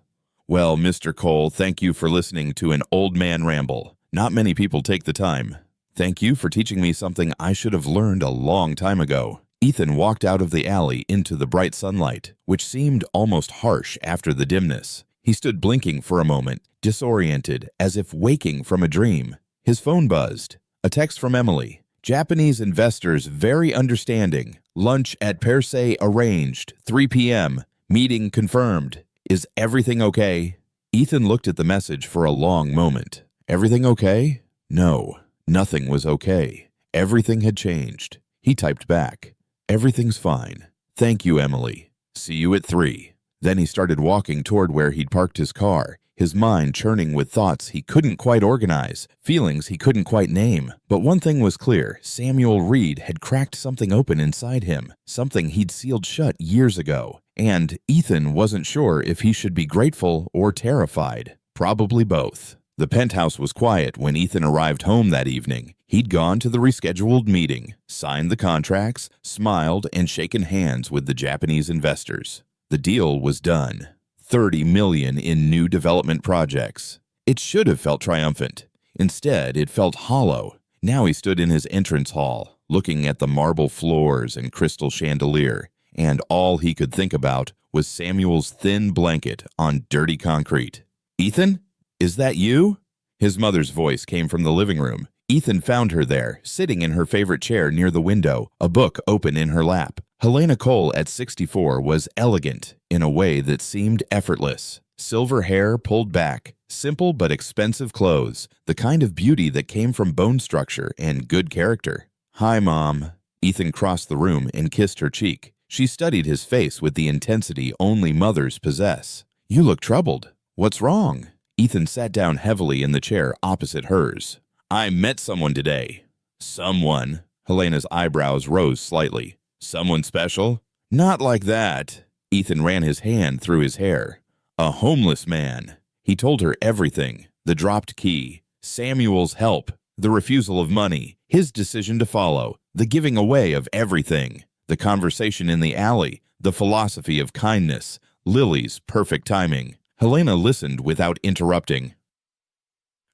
"Well, Mr. Cole, thank you for listening to an old man ramble. Not many people take the time. Thank you for teaching me something I should have learned a long time ago." Ethan walked out of the alley into the bright sunlight, which seemed almost harsh after the dimness. He stood blinking for a moment, disoriented, as if waking from a dream. His phone buzzed. A text from Emily. "Japanese investors very understanding. Lunch at Per Se arranged, 3 p.m. Meeting confirmed. Is everything okay?" Ethan looked at the message for a long moment. Everything okay? No, nothing was okay. Everything had changed. He typed back. "Everything's fine. Thank you, Emily. See you at 3. Then he started walking toward where he'd parked his car, his mind churning with thoughts he couldn't quite organize, feelings he couldn't quite name. But one thing was clear. Samuel Reed had cracked something open inside him, something he'd sealed shut years ago. And Ethan wasn't sure if he should be grateful or terrified. Probably both. The penthouse was quiet when Ethan arrived home that evening. He'd gone to the rescheduled meeting, signed the contracts, smiled, and shaken hands with the Japanese investors. The deal was done. $30 million in new development projects. It should have felt triumphant. Instead, it felt hollow. Now he stood in his entrance hall, looking at the marble floors and crystal chandelier, and all he could think about was Samuel's thin blanket on dirty concrete. "Ethan? Is that you?" His mother's voice came from the living room. Ethan found her there, sitting in her favorite chair near the window, a book open in her lap. Helena Cole at 64 was elegant in a way that seemed effortless. Silver hair pulled back, simple but expensive clothes, the kind of beauty that came from bone structure and good character. "Hi, Mom." Ethan crossed the room and kissed her cheek. She studied his face with the intensity only mothers possess. "You look troubled. What's wrong?" Ethan sat down heavily in the chair opposite hers. "I met someone today." "Someone?" Helena's eyebrows rose slightly. "Someone special?" "Not like that." Ethan ran his hand through his hair. "A homeless man." He told her everything. The dropped key, Samuel's help, the refusal of money, his decision to follow, the giving away of everything, the conversation in the alley, the philosophy of kindness, Lily's perfect timing. Helena listened without interrupting.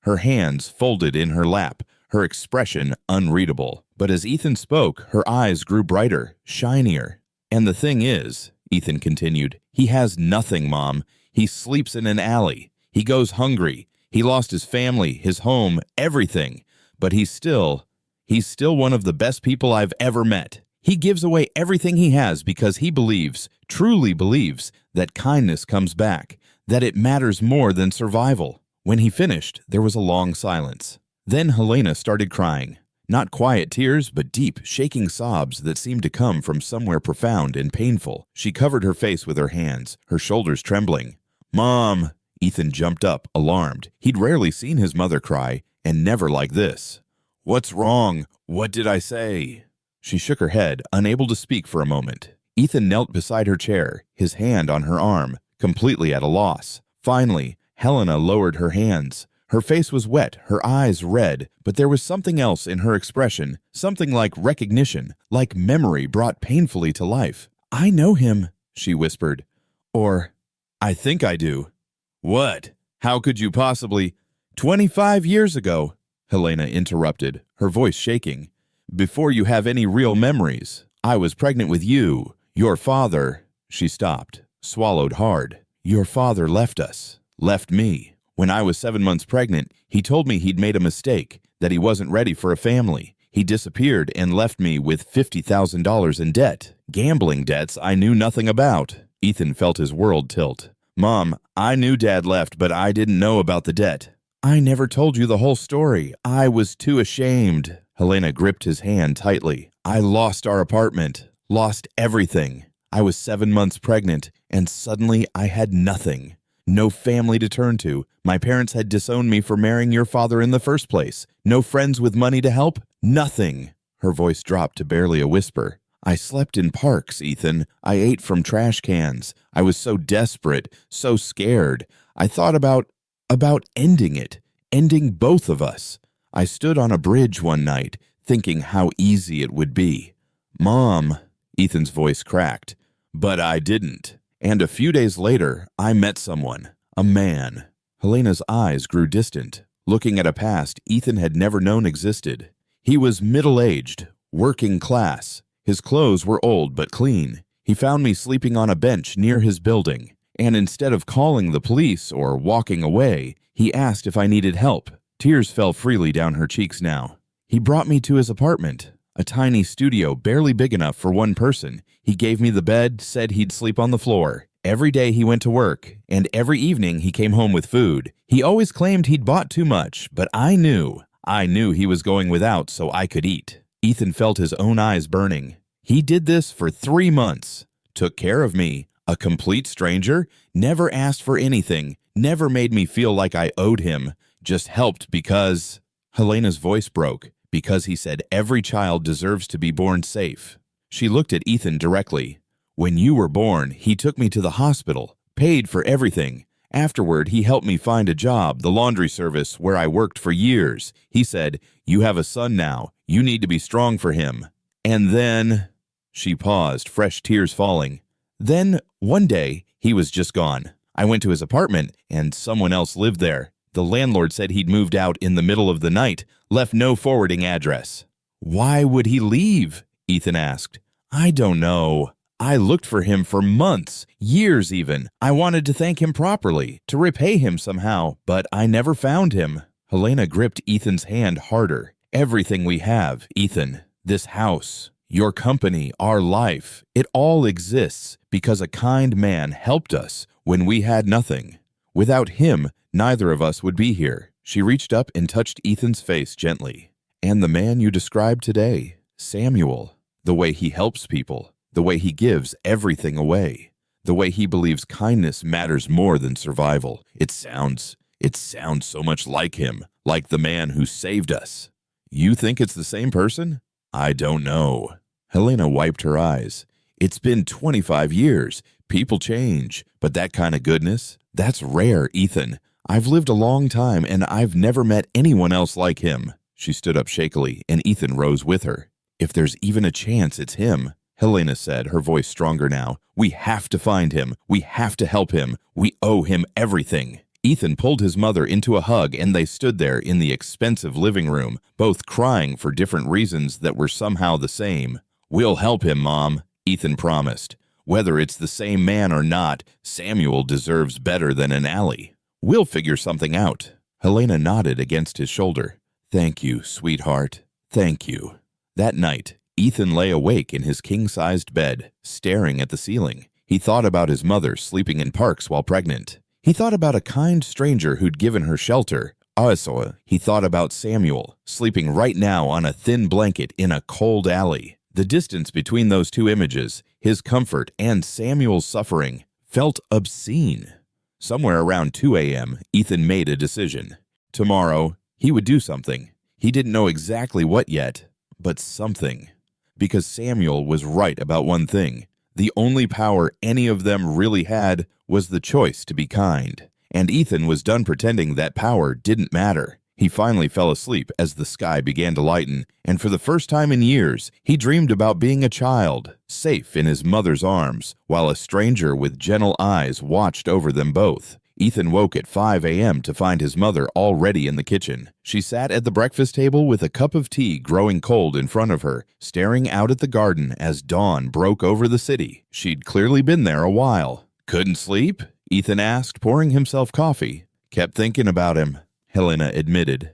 Her hands folded in her lap, her expression unreadable. But as Ethan spoke, her eyes grew brighter, shinier. "And the thing is," Ethan continued, "he has nothing, Mom. He sleeps in an alley. He goes hungry. He lost his family, his home, everything. But he's still one of the best people I've ever met. He gives away everything he has because he believes, truly believes, that kindness comes back, that it matters more than survival." When he finished, there was a long silence. Then Helena started crying. Not quiet tears, but deep, shaking sobs that seemed to come from somewhere profound and painful. She covered her face with her hands, her shoulders trembling. "Mom!" Ethan jumped up, alarmed. He'd rarely seen his mother cry, and never like this. "What's wrong? What did I say?" She shook her head, unable to speak for a moment. Ethan knelt beside her chair, his hand on her arm, completely at a loss. Finally, Helena lowered her hands. Her face was wet, her eyes red, but there was something else in her expression, something like recognition, like memory brought painfully to life. "I know him," she whispered. "Or, I think I do." "What? How could you possibly—" 25 years ago," Helena interrupted, her voice shaking. "Before you have any real memories. I was pregnant with you. Your father—" She stopped, swallowed hard. "Your father left us. Left me. When I was 7 months pregnant, he told me he'd made a mistake, that he wasn't ready for a family. He disappeared and left me with $50,000 in debt. Gambling debts I knew nothing about." Ethan felt his world tilt. "Mom, I knew Dad left, but I didn't know about the debt." "I never told you the whole story. I was too ashamed." Helena gripped his hand tightly. "I lost our apartment, lost everything. I was 7 months pregnant, and suddenly I had nothing. No family to turn to. My parents had disowned me for marrying your father in the first place. No friends with money to help. Nothing." Her voice dropped to barely a whisper. "I slept in parks, Ethan. I ate from trash cans. I was so desperate, so scared. I thought about ending it, ending both of us. I stood on a bridge one night, thinking how easy it would be." "Mom," Ethan's voice cracked. "But I didn't. And a few days later, I met someone, a man." Helena's eyes grew distant, looking at a past Ethan had never known existed. He was middle-aged, working class. His clothes were old but clean. He found me sleeping on a bench near his building, and instead of calling the police or walking away, he asked if I needed help. Tears fell freely down her cheeks now. "He brought me to his apartment, a tiny studio barely big enough for one person. He gave me the bed, said he'd sleep on the floor. Every day he went to work, and every evening he came home with food. He always claimed he'd bought too much, but I knew he was going without so I could eat." Ethan felt his own eyes burning. "He did this for 3 months, took care of me, a complete stranger, never asked for anything, never made me feel like I owed him, just helped because—" Helena's voice broke. "Because he said every child deserves to be born safe." She looked at Ethan directly. "When you were born, he took me to the hospital, paid for everything, Afterward, he helped me find a job, the laundry service, where I worked for years. He said, 'You have a son now. You need to be strong for him.' And then—" She paused, fresh tears falling. "Then, one day, he was just gone. I went to his apartment, and someone else lived there. The landlord said he'd moved out in the middle of the night, left no forwarding address." "Why would he leave?" Ethan asked. "I don't know. I looked for him for months, years even. I wanted to thank him properly, to repay him somehow, but I never found him." Helena gripped Ethan's hand harder. "Everything we have, Ethan, this house, your company, our life, it all exists because a kind man helped us when we had nothing. Without him, neither of us would be here." She reached up and touched Ethan's face gently. "And the man you described today, Samuel, the way he helps people, the way he gives everything away, the way he believes kindness matters more than survival. It sounds so much like him, like the man who saved us." "You think it's the same person?" "I don't know." Helena wiped her eyes. "It's been 25 years. People change, but that kind of goodness, that's rare, Ethan. I've lived a long time, and I've never met anyone else like him." She stood up shakily, and Ethan rose with her. "If there's even a chance it's him," Helena said, her voice stronger now, "we have to find him. We have to help him. We owe him everything." Ethan pulled his mother into a hug, and they stood there in the expensive living room, both crying for different reasons that were somehow the same. "We'll help him, Mom," Ethan promised. "Whether it's the same man or not, Samuel deserves better than an alley. We'll figure something out." Helena nodded against his shoulder. "Thank you, sweetheart. Thank you." That night, Ethan lay awake in his king-sized bed, staring at the ceiling. He thought about his mother sleeping in parks while pregnant. He thought about a kind stranger who'd given her shelter. Also, he thought about Samuel, sleeping right now on a thin blanket in a cold alley. The distance between those two images, his comfort and Samuel's suffering, felt obscene. Somewhere around 2 a.m., Ethan made a decision. Tomorrow, he would do something. He didn't know exactly what yet, but something. Because Samuel was right about one thing. The only power any of them really had was the choice to be kind. And Ethan was done pretending that power didn't matter. He finally fell asleep as the sky began to lighten, and for the first time in years, he dreamed about being a child, safe in his mother's arms, while a stranger with gentle eyes watched over them both. Ethan woke at 5 a.m. to find his mother already in the kitchen. She sat at the breakfast table with a cup of tea growing cold in front of her, staring out at the garden as dawn broke over the city. She'd clearly been there a while. "Couldn't sleep?" Ethan asked, pouring himself coffee. "Kept thinking about him," Helena admitted.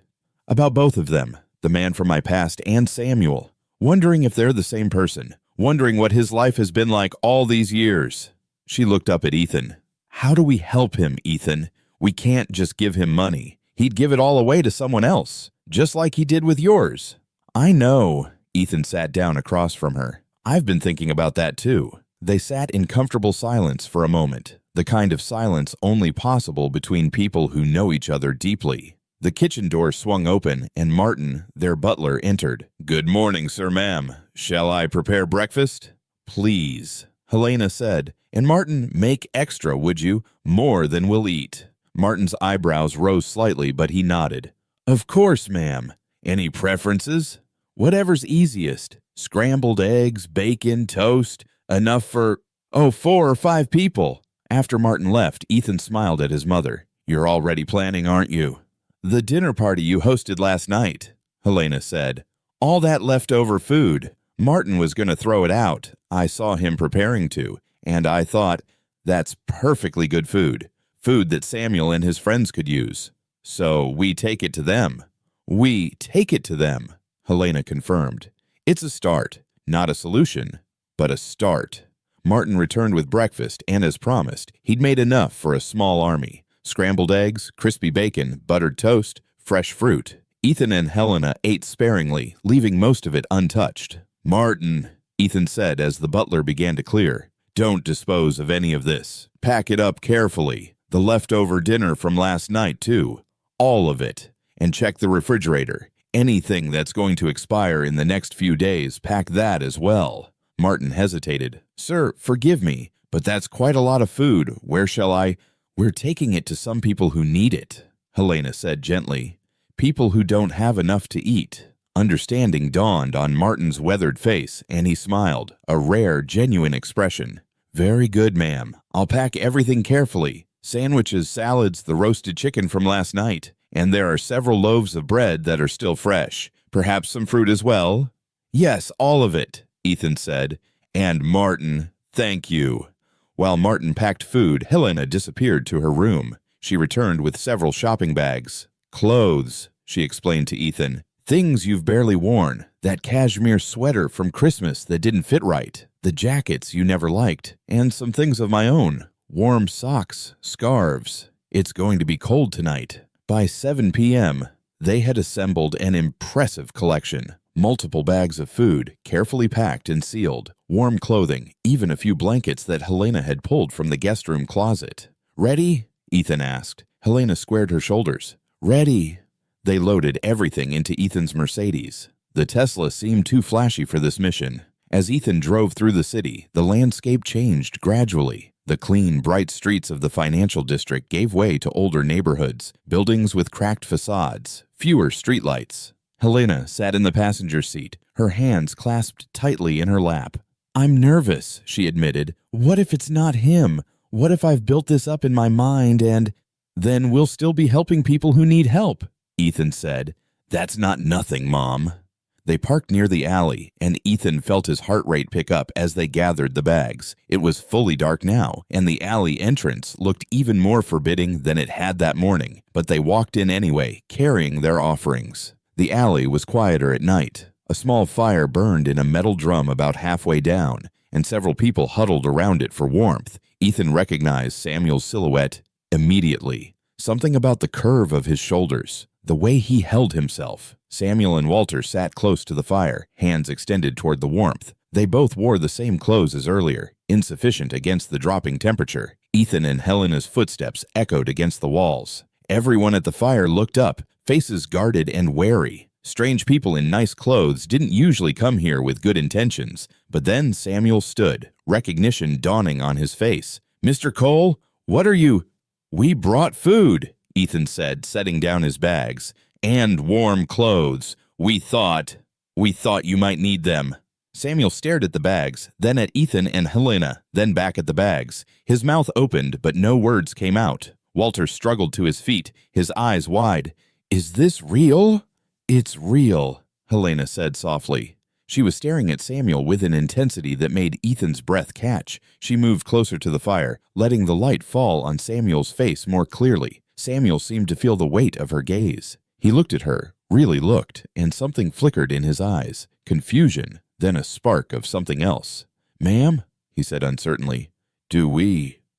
"About both of them, the man from my past and Samuel. Wondering if they're the same person. Wondering what his life has been like all these years." She looked up at Ethan. "How do we help him, Ethan? We can't just give him money. He'd give it all away to someone else, just like he did with yours." "I know." Ethan sat down across from her. "I've been thinking about that too." They sat in comfortable silence for a moment, the kind of silence only possible between people who know each other deeply. The kitchen door swung open, and Martin, their butler, entered. "Good morning, sir, ma'am. Shall I prepare breakfast?" "Please," Helena said. "And Martin, make extra, would you? More than we'll eat." Martin's eyebrows rose slightly, but he nodded. "Of course, ma'am. Any preferences?" "Whatever's easiest. Scrambled eggs, bacon, toast. Enough for, 4 or 5 people." After Martin left, Ethan smiled at his mother. "You're already planning, aren't you?" "The dinner party you hosted last night," Helena said. "All that leftover food. Martin was going to throw it out. I saw him preparing to, and I thought, that's perfectly good food. Food that Samuel and his friends could use. So we take it to them." "We take it to them," Helena confirmed. "It's a start, not a solution, but a start." Martin returned with breakfast, and as promised, he'd made enough for a small army. Scrambled eggs, crispy bacon, buttered toast, fresh fruit. Ethan and Helena ate sparingly, leaving most of it untouched. "Martin," Ethan said as the butler began to clear, "don't dispose of any of this. Pack it up carefully. The leftover dinner from last night, too. All of it. And check the refrigerator. Anything that's going to expire in the next few days, pack that as well." Martin hesitated. "Sir, forgive me, but that's quite a lot of food. Where shall I—" We're taking it to some people who need it, Helena said gently. People who don't have enough to eat. Understanding dawned on Martin's weathered face, and he smiled, a rare, genuine expression. Very good, ma'am. I'll pack everything carefully. Sandwiches, salads, the roasted chicken from last night. And there are several loaves of bread that are still fresh. Perhaps some fruit as well? Yes, all of it, Ethan said. And Martin, thank you. While Martin packed food, Helena disappeared to her room. She returned with several shopping bags. Clothes, she explained to Ethan. Things you've barely worn. That cashmere sweater from Christmas that didn't fit right. The jackets you never liked. And some things of my own. Warm socks, scarves. It's going to be cold tonight. By 7 p.m., they had assembled an impressive collection. Multiple bags of food, carefully packed and sealed. Warm clothing, even a few blankets that Helena had pulled from the guest room closet. Ready? Ethan asked. Helena squared her shoulders. Ready. They loaded everything into Ethan's Mercedes. The Tesla seemed too flashy for this mission. As Ethan drove through the city, the landscape changed gradually. The clean, bright streets of the financial district gave way to older neighborhoods, buildings with cracked facades, fewer streetlights. Helena sat in the passenger seat, her hands clasped tightly in her lap. I'm nervous, she admitted. What if it's not him? What if I've built this up in my mind and... Then we'll still be helping people who need help, Ethan said. That's not nothing, Mom. They parked near the alley, and Ethan felt his heart rate pick up as they gathered the bags. It was fully dark now, and the alley entrance looked even more forbidding than it had that morning, but they walked in anyway, carrying their offerings. The alley was quieter at night. A small fire burned in a metal drum about halfway down, and several people huddled around it for warmth. Ethan recognized Samuel's silhouette immediately. Something about the curve of his shoulders, the way he held himself. Samuel and Walter sat close to the fire, hands extended toward the warmth. They both wore the same clothes as earlier, insufficient against the dropping temperature. Ethan and Helena's footsteps echoed against the walls. Everyone at the fire looked up, faces guarded and wary. Strange people in nice clothes didn't usually come here with good intentions. But then Samuel stood, recognition dawning on his face. Mr. Cole, what are you? We brought food, Ethan said, setting down his bags. And warm clothes. We thought you might need them. Samuel stared at the bags, then at Ethan and Helena, then back at the bags. His mouth opened, but no words came out. Walter struggled to his feet, his eyes wide. Is this real? It's real, Helena said softly. She was staring at Samuel with an intensity that made Ethan's breath catch. She moved closer to the fire, letting the light fall on Samuel's face more clearly. Samuel seemed to feel the weight of her gaze. He looked at her, really looked, and something flickered in his eyes. Confusion, then a spark of something else. Ma'am, he said uncertainly,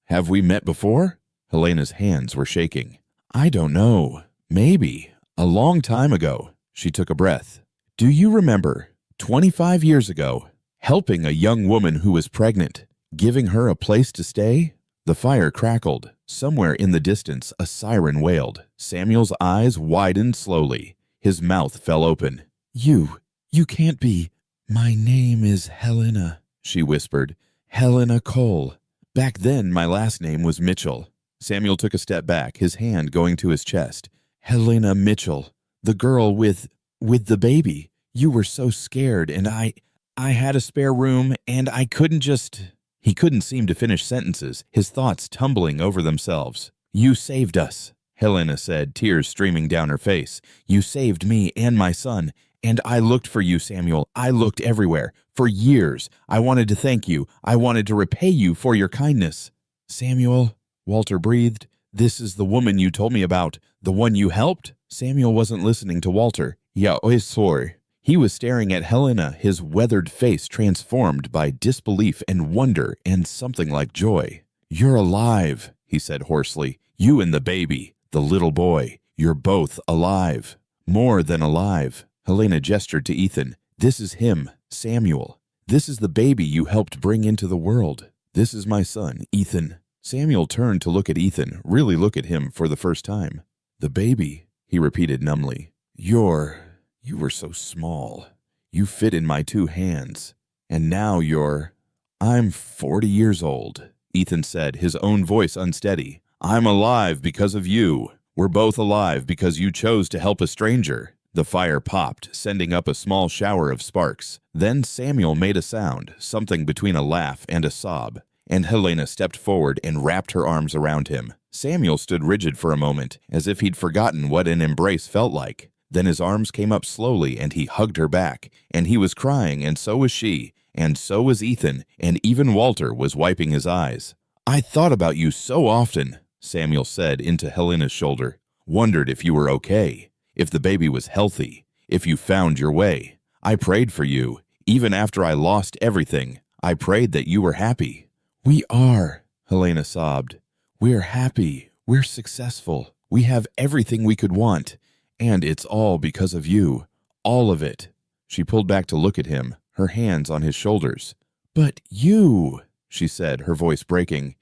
have we met before? Helena's hands were shaking. I don't know. Maybe. A long time ago. She took a breath. Do you remember, 25 years ago, helping a young woman who was pregnant, giving her a place to stay? The fire crackled. Somewhere in the distance, a siren wailed. Samuel's eyes widened slowly. His mouth fell open. You can't be. My name is Helena, she whispered. Helena Cole. Back then, my last name was Mitchell. Samuel took a step back, his hand going to his chest. Helena Mitchell, the girl with the baby. You were so scared, and I had a spare room, and I couldn't just... He couldn't seem to finish sentences, his thoughts tumbling over themselves. You saved us, Helena said, tears streaming down her face. You saved me and my son, and I looked for you, Samuel. I looked everywhere. For years, I wanted to thank you. I wanted to repay you for your kindness. Samuel, Walter breathed, this is the woman you told me about, the one you helped? Samuel wasn't listening to Walter. Yeah, sorry. He was staring at Helena, his weathered face transformed by disbelief and wonder and something like joy. You're alive, he said hoarsely. You and the baby, the little boy, you're both alive. More than alive. Helena gestured to Ethan. This is him, Samuel. This is the baby you helped bring into the world. This is my son, Ethan. Samuel turned to look at Ethan, really look at him for the first time. The baby, he repeated numbly. You were so small. You fit in my two hands. And now I'm 40 years old, Ethan said, his own voice unsteady. I'm alive because of you. We're both alive because you chose to help a stranger." The fire popped, sending up a small shower of sparks. Then Samuel made a sound, something between a laugh and a sob, and Helena stepped forward and wrapped her arms around him. Samuel stood rigid for a moment, as if he'd forgotten what an embrace felt like. Then his arms came up slowly and he hugged her back, and he was crying, and so was she, and so was Ethan, and even Walter was wiping his eyes. "I thought about you so often," Samuel said into Helena's shoulder. "Wondered if you were okay. If the baby was healthy, if you found your way. I prayed for you. Even after I lost everything, I prayed that you were happy." "We are," Helena sobbed. "We're happy. We're successful. We have everything we could want. And it's all because of you. All of it." She pulled back to look at him, her hands on his shoulders. "But you," she said, her voice breaking.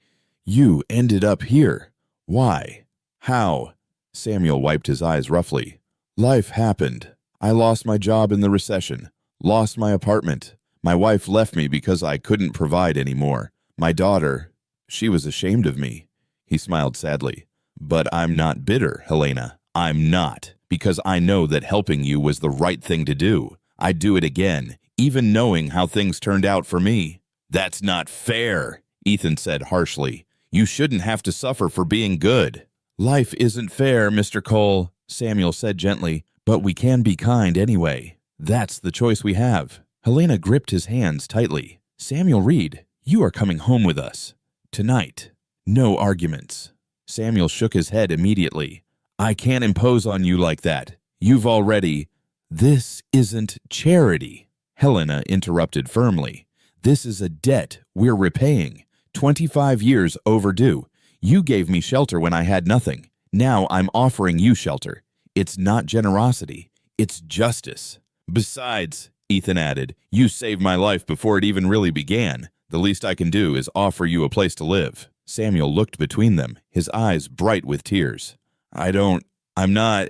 "You ended up here. Why? How?" Samuel wiped his eyes roughly. "Life happened. I lost my job in the recession, lost my apartment. My wife left me because I couldn't provide anymore. My daughter, she was ashamed of me." He smiled sadly. "But I'm not bitter, Helena. I'm not, because I know that helping you was the right thing to do. I'd do it again, even knowing how things turned out for me." "That's not fair," Ethan said harshly. "You shouldn't have to suffer for being good." "Life isn't fair, Mr. Cole," Samuel said gently, "but we can be kind anyway. That's the choice we have." Helena gripped his hands tightly. "Samuel Reed, you are coming home with us. Tonight. No arguments." Samuel shook his head immediately. "I can't impose on you like that. You've already—" "This isn't charity," Helena interrupted firmly. "This is a debt we're repaying. 25 years overdue. You gave me shelter when I had nothing. Now I'm offering you shelter. It's not generosity. It's justice." "Besides," Ethan added, "you saved my life before it even really began. The least I can do is offer you a place to live." Samuel looked between them, his eyes bright with tears. I'm not,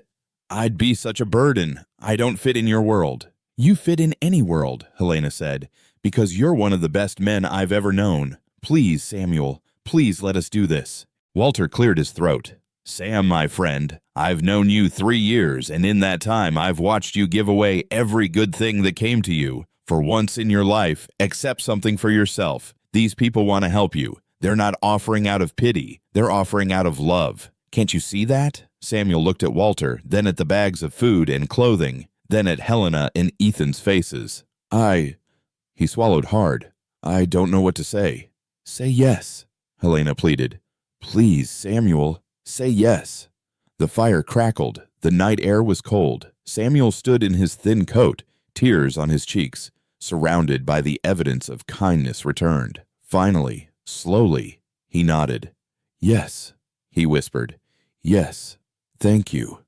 I'd be such a burden. I don't fit in your world." "You fit in any world," Helena said, "because you're one of the best men I've ever known. Please, Samuel, please let us do this." Walter cleared his throat. "Sam, my friend, I've known you 3 years, and in that time I've watched you give away every good thing that came to you. For once in your life, accept something for yourself. These people want to help you. They're not offering out of pity. They're offering out of love. Can't you see that?" Samuel looked at Walter, then at the bags of food and clothing, then at Helena and Ethan's faces. He swallowed hard. "I don't know what to say." "Say yes," Helena pleaded. "Please, Samuel, say yes." The fire crackled. The night air was cold. Samuel stood in his thin coat, tears on his cheeks, surrounded by the evidence of kindness returned. Finally, slowly, he nodded. "Yes," he whispered. "Yes, thank you.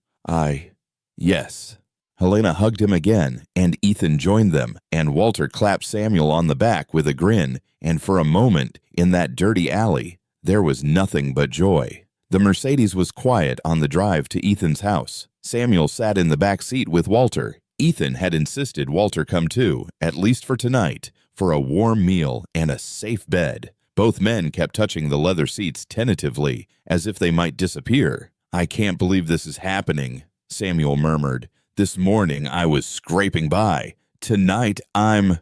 Yes." Helena hugged him again, and Ethan joined them, and Walter clapped Samuel on the back with a grin, and for a moment, in that dirty alley, there was nothing but joy. The Mercedes was quiet on the drive to Ethan's house. Samuel sat in the back seat with Walter. Ethan had insisted Walter come too, at least for tonight, for a warm meal and a safe bed. Both men kept touching the leather seats tentatively, as if they might disappear. "I can't believe this is happening," Samuel murmured. "This morning I was scraping by. Tonight I'm—"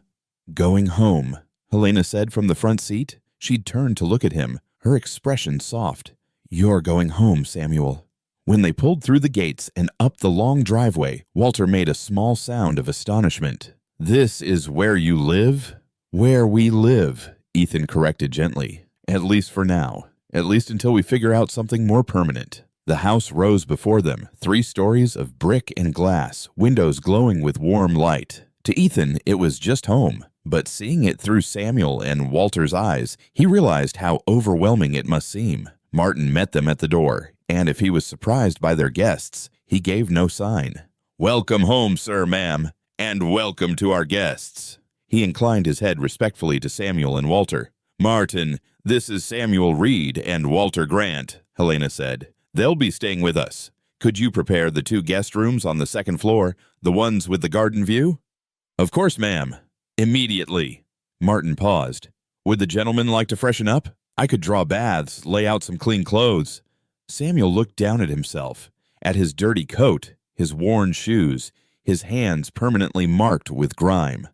"Going home," Helena said from the front seat. She'd turned to look at him, her expression soft. "You're going home, Samuel." When they pulled through the gates and up the long driveway, Walter made a small sound of astonishment. "This is where you live?" "Where we live," Ethan corrected gently. "At least for now. At least until we figure out something more permanent." The house rose before them, 3 stories of brick and glass, windows glowing with warm light. To Ethan, it was just home. But seeing it through Samuel and Walter's eyes, he realized how overwhelming it must seem. Martin met them at the door, and if he was surprised by their guests, he gave no sign. "Welcome home, sir, ma'am, and welcome to our guests." He inclined his head respectfully to Samuel and Walter. "Martin, this is Samuel Reed and Walter Grant," Helena said. "They'll be staying with us. Could you prepare the 2 guest rooms on the 2nd floor, the ones with the garden view?" "Of course, ma'am. Immediately." Martin paused. "Would the gentlemen like to freshen up? I could draw baths, lay out some clean clothes. Samuel looked down at himself, at his dirty coat, his worn shoes, his hands permanently marked with grime.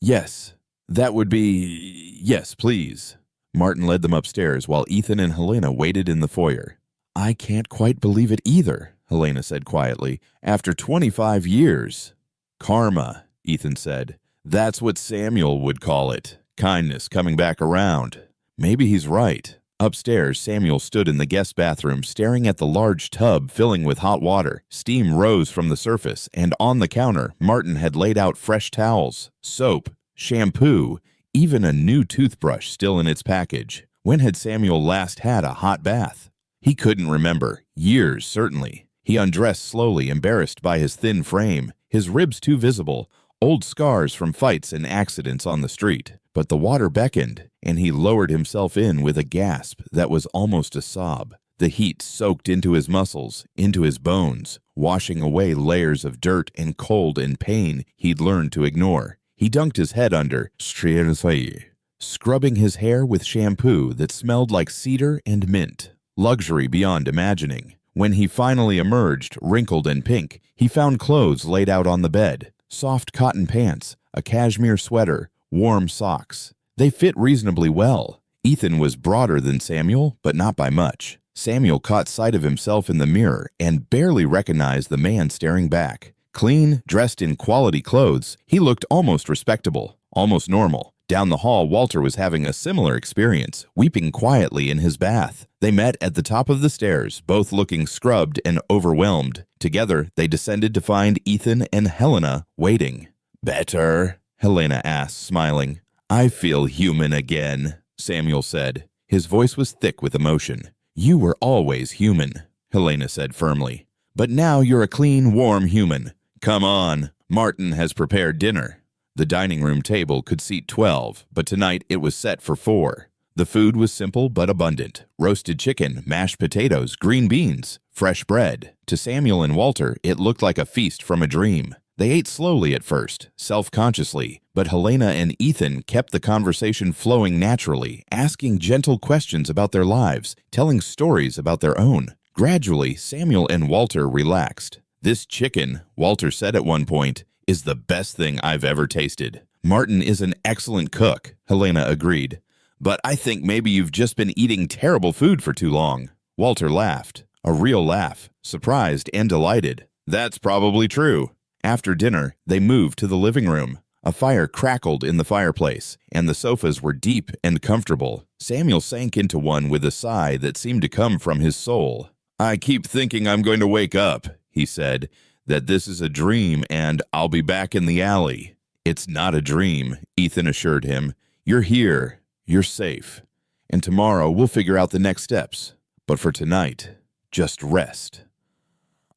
Yes, that would be, yes, please. Martin led them upstairs while Ethan and Helena waited in the foyer. I can't quite believe it either, Helena said quietly. After 25 years. Karma, Ethan said. That's what Samuel would call it. Kindness coming back around. Maybe he's right. Upstairs, Samuel stood in the guest bathroom staring at the large tub filling with hot water. Steam rose from the surface, and on the counter, Martin had laid out fresh towels, soap, shampoo, even a new toothbrush still in its package. When had Samuel last had a hot bath? He couldn't remember. Years, certainly. He undressed slowly, embarrassed by his thin frame, his ribs too visible, old scars from fights and accidents on the street. But the water beckoned, and he lowered himself in with a gasp that was almost a sob. The heat soaked into his muscles, into his bones, washing away layers of dirt and cold and pain he'd learned to ignore. He dunked his head under, scrubbing his hair with shampoo that smelled like cedar and mint. Luxury beyond imagining. When he finally emerged, wrinkled and pink, he found clothes laid out on the bed. Soft cotton pants, a cashmere sweater, warm socks. They fit reasonably well. Ethan was broader than Samuel, but not by much. Samuel caught sight of himself in the mirror and barely recognized the man staring back. Clean, dressed in quality clothes, he looked almost respectable, almost normal. Down the hall, Walter was having a similar experience, weeping quietly in his bath. They met at the top of the stairs, both looking scrubbed and overwhelmed. Together, they descended to find Ethan and Helena waiting. Better? Helena asked, smiling. I feel human again, Samuel said. His voice was thick with emotion. You were always human, Helena said firmly. But now you're a clean, warm human. Come on, Martin has prepared dinner. The dining room table could seat 12, but tonight it was set for 4. The food was simple but abundant. Roasted chicken, mashed potatoes, green beans, fresh bread. To Samuel and Walter, it looked like a feast from a dream. They ate slowly at first, self-consciously, but Helena and Ethan kept the conversation flowing naturally, asking gentle questions about their lives, telling stories about their own. Gradually, Samuel and Walter relaxed. This chicken, Walter said at one point, is the best thing I've ever tasted. Martin is an excellent cook, Helena agreed. But I think maybe you've just been eating terrible food for too long. Walter laughed, a real laugh, surprised and delighted. That's probably true. After dinner, they moved to the living room. A fire crackled in the fireplace, and the sofas were deep and comfortable. Samuel sank into one with a sigh that seemed to come from his soul. I keep thinking I'm going to wake up, he said, that this is a dream and I'll be back in the alley. It's not a dream, Ethan assured him. You're here. You're safe. And tomorrow we'll figure out the next steps. But for tonight, just rest.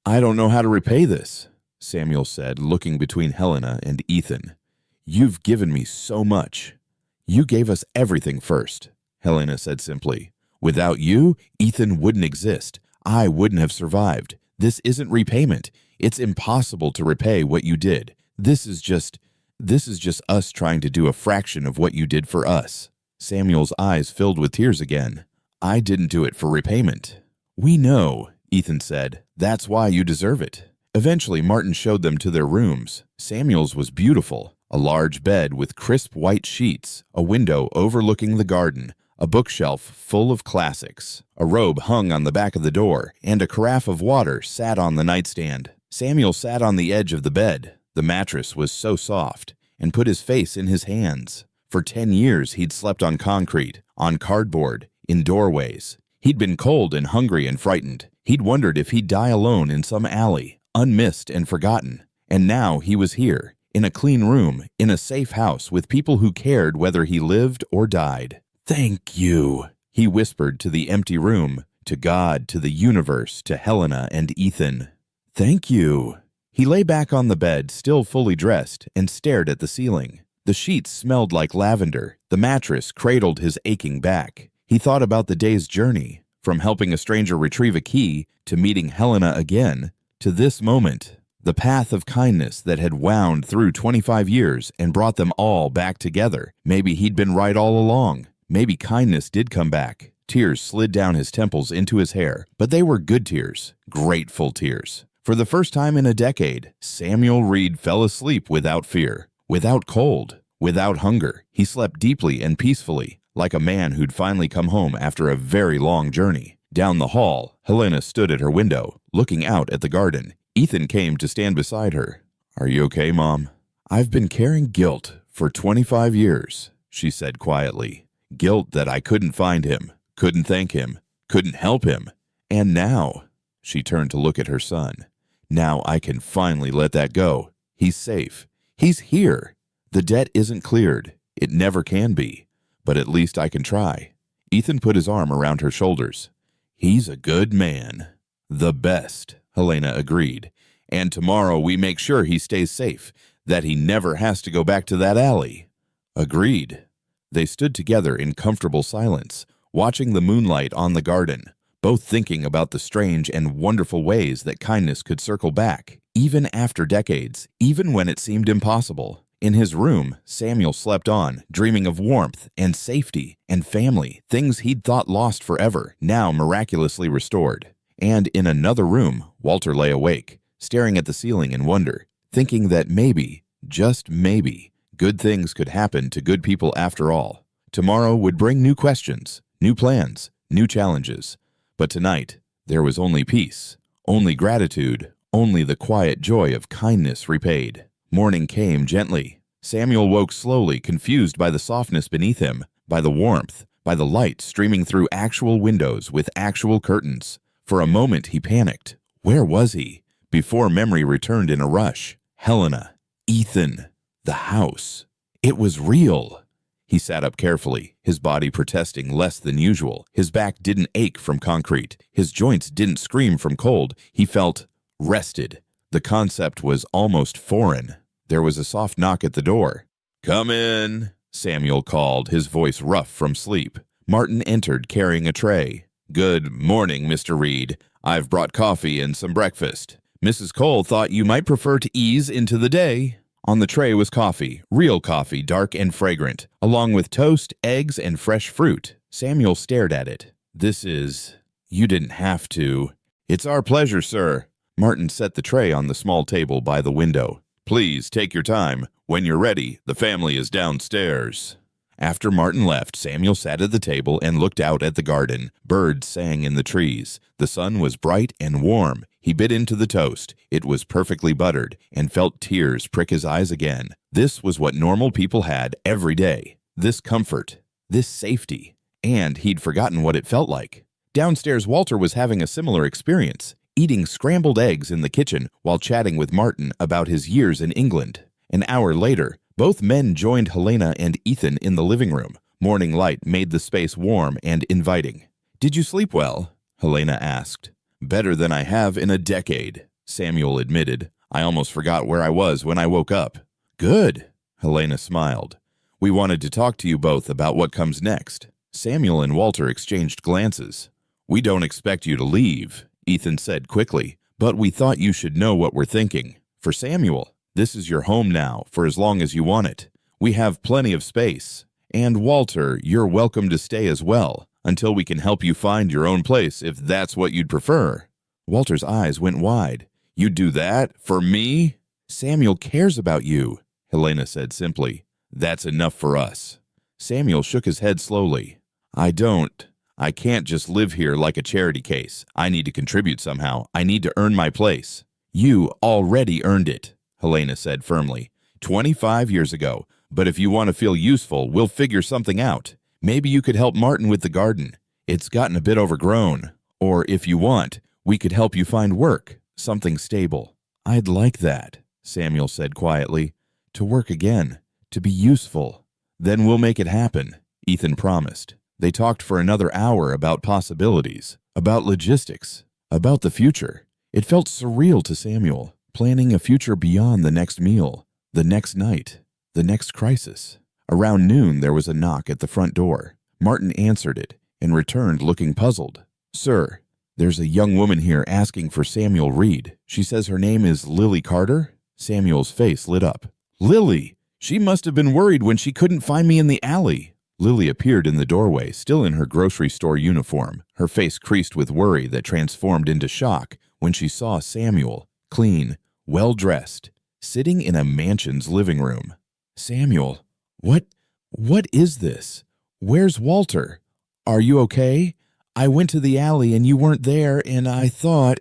I don't know how to repay this, Samuel said, looking between Helena and Ethan. You've given me so much. You gave us everything first, Helena said simply. Without you, Ethan wouldn't exist. I wouldn't have survived. This isn't repayment. It's impossible to repay what you did. This is just us trying to do a fraction of what you did for us. Samuel's eyes filled with tears again. I didn't do it for repayment. We know, Ethan said. That's why you deserve it. Eventually, Martin showed them to their rooms. Samuel's was beautiful. A large bed with crisp white sheets, a window overlooking the garden, a bookshelf full of classics. A robe hung on the back of the door, and a carafe of water sat on the nightstand. Samuel sat on the edge of the bed. The mattress was so soft, and put his face in his hands. For 10 years, he'd slept on concrete, on cardboard, in doorways. He'd been cold and hungry and frightened. He'd wondered if he'd die alone in some alley, unmissed and forgotten. And now he was here, in a clean room, in a safe house with people who cared whether he lived or died. Thank you, he whispered to the empty room, to God, to the universe, to Helena and Ethan. Thank you. He lay back on the bed, still fully dressed, and stared at the ceiling. The sheets smelled like lavender. The mattress cradled his aching back. He thought about the day's journey, from helping a stranger retrieve a key, to meeting Helena again, to this moment. The path of kindness that had wound through 25 years and brought them all back together. Maybe he'd been right all along. Maybe kindness did come back, Tears slid down his temples into his hair, but they were good tears, grateful tears. For the first time in a decade, Samuel Reed fell asleep without fear, without cold, without hunger. He slept deeply and peacefully, like a man who'd finally come home after a very long journey. Down the hall, Helena stood at her window, looking out at the garden. Ethan came to stand beside her. "Are you okay, Mom?" "I've been carrying guilt for 25 years, she said quietly. "Guilt that I couldn't find him, couldn't thank him, couldn't help him. And now," she turned to look at her son, "now I can finally let that go. He's safe. He's here. The debt isn't cleared. It never can be. But at least I can try." Ethan put his arm around her shoulders. "He's a good man." "The best," Helena agreed. "And tomorrow we make sure he stays safe, that he never has to go back to that alley." "Agreed." They stood together in comfortable silence, watching the moonlight on the garden, both thinking about the strange and wonderful ways that kindness could circle back, even after decades, even when it seemed impossible. In his room, Samuel slept on, dreaming of warmth and safety and family, things he'd thought lost forever, now miraculously restored. And in another room, Walter lay awake, staring at the ceiling in wonder, thinking that maybe, just maybe, good things could happen to good people after all. Tomorrow would bring new questions, new plans, new challenges. But tonight, there was only peace, only gratitude, only the quiet joy of kindness repaid. Morning came gently. Samuel woke slowly, confused by the softness beneath him, by the warmth, by the light streaming through actual windows with actual curtains. For a moment he panicked. Where was he? Before memory returned in a rush. Helena, Ethan, the house. It was real. He sat up carefully, his body protesting less than usual. His back didn't ache from concrete. His joints didn't scream from cold. He felt rested. The concept was almost foreign. There was a soft knock at the door. "Come in," Samuel called, his voice rough from sleep. Martin entered carrying a tray. "Good morning, Mr. Reed. I've brought coffee and some breakfast. Mrs. Cole thought you might prefer to ease into the day." On the tray was coffee, real coffee, dark and fragrant, along with toast, eggs, and fresh fruit. Samuel stared at it. You didn't have to." "It's our pleasure, sir." Martin set the tray on the small table by the window. "Please take your time. When you're ready, the family is downstairs." After Martin left, Samuel sat at the table and looked out at the garden. Birds sang in the trees. The sun was bright and warm. He bit into the toast. It was perfectly buttered, and felt tears prick his eyes again. This was what normal people had every day. This comfort, this safety. And he'd forgotten what it felt like. Downstairs, Walter was having a similar experience, eating scrambled eggs in the kitchen while chatting with Martin about his years in England. An hour later, both men joined Helena and Ethan in the living room. Morning light made the space warm and inviting. "Did you sleep well?" Helena asked. "Better than I have in a decade," Samuel admitted. "I almost forgot where I was when I woke up." "Good," Helena smiled. "We wanted to talk to you both about what comes next." Samuel and Walter exchanged glances. "We don't expect you to leave," Ethan said quickly, "but we thought you should know what we're thinking. For Samuel, this is your home now for as long as you want it. We have plenty of space. And Walter, you're welcome to stay as well, until we can help you find your own place if that's what you'd prefer." Walter's eyes went wide. "You'd do that? For me?" "Samuel cares about you," Helena said simply. "That's enough for us." Samuel shook his head slowly. I can't just live here like a charity case. I need to contribute somehow. I need to earn my place." "You already earned it," Helena said firmly. 25 years ago. But if you want to feel useful, we'll figure something out. Maybe you could help Martin with the garden. It's gotten a bit overgrown. Or if you want, we could help you find work, something stable." "I'd like that," Samuel said quietly. "To work again, to be useful." "Then we'll make it happen," Ethan promised. They talked for another hour about possibilities, about logistics, about the future. It felt surreal to Samuel, planning a future beyond the next meal, the next night, the next crisis. Around noon, there was a knock at the front door. Martin answered it and returned looking puzzled. "Sir, there's a young woman here asking for Samuel Reed. She says her name is Lily Carter." Samuel's face lit up. "Lily! She must have been worried when she couldn't find me in the alley." Lily appeared in the doorway, still in her grocery store uniform, her face creased with worry that transformed into shock when she saw Samuel, clean, well-dressed, sitting in a mansion's living room. "Samuel, what is this? Where's Walter? Are you okay? I went to the alley and you weren't there and I thought—"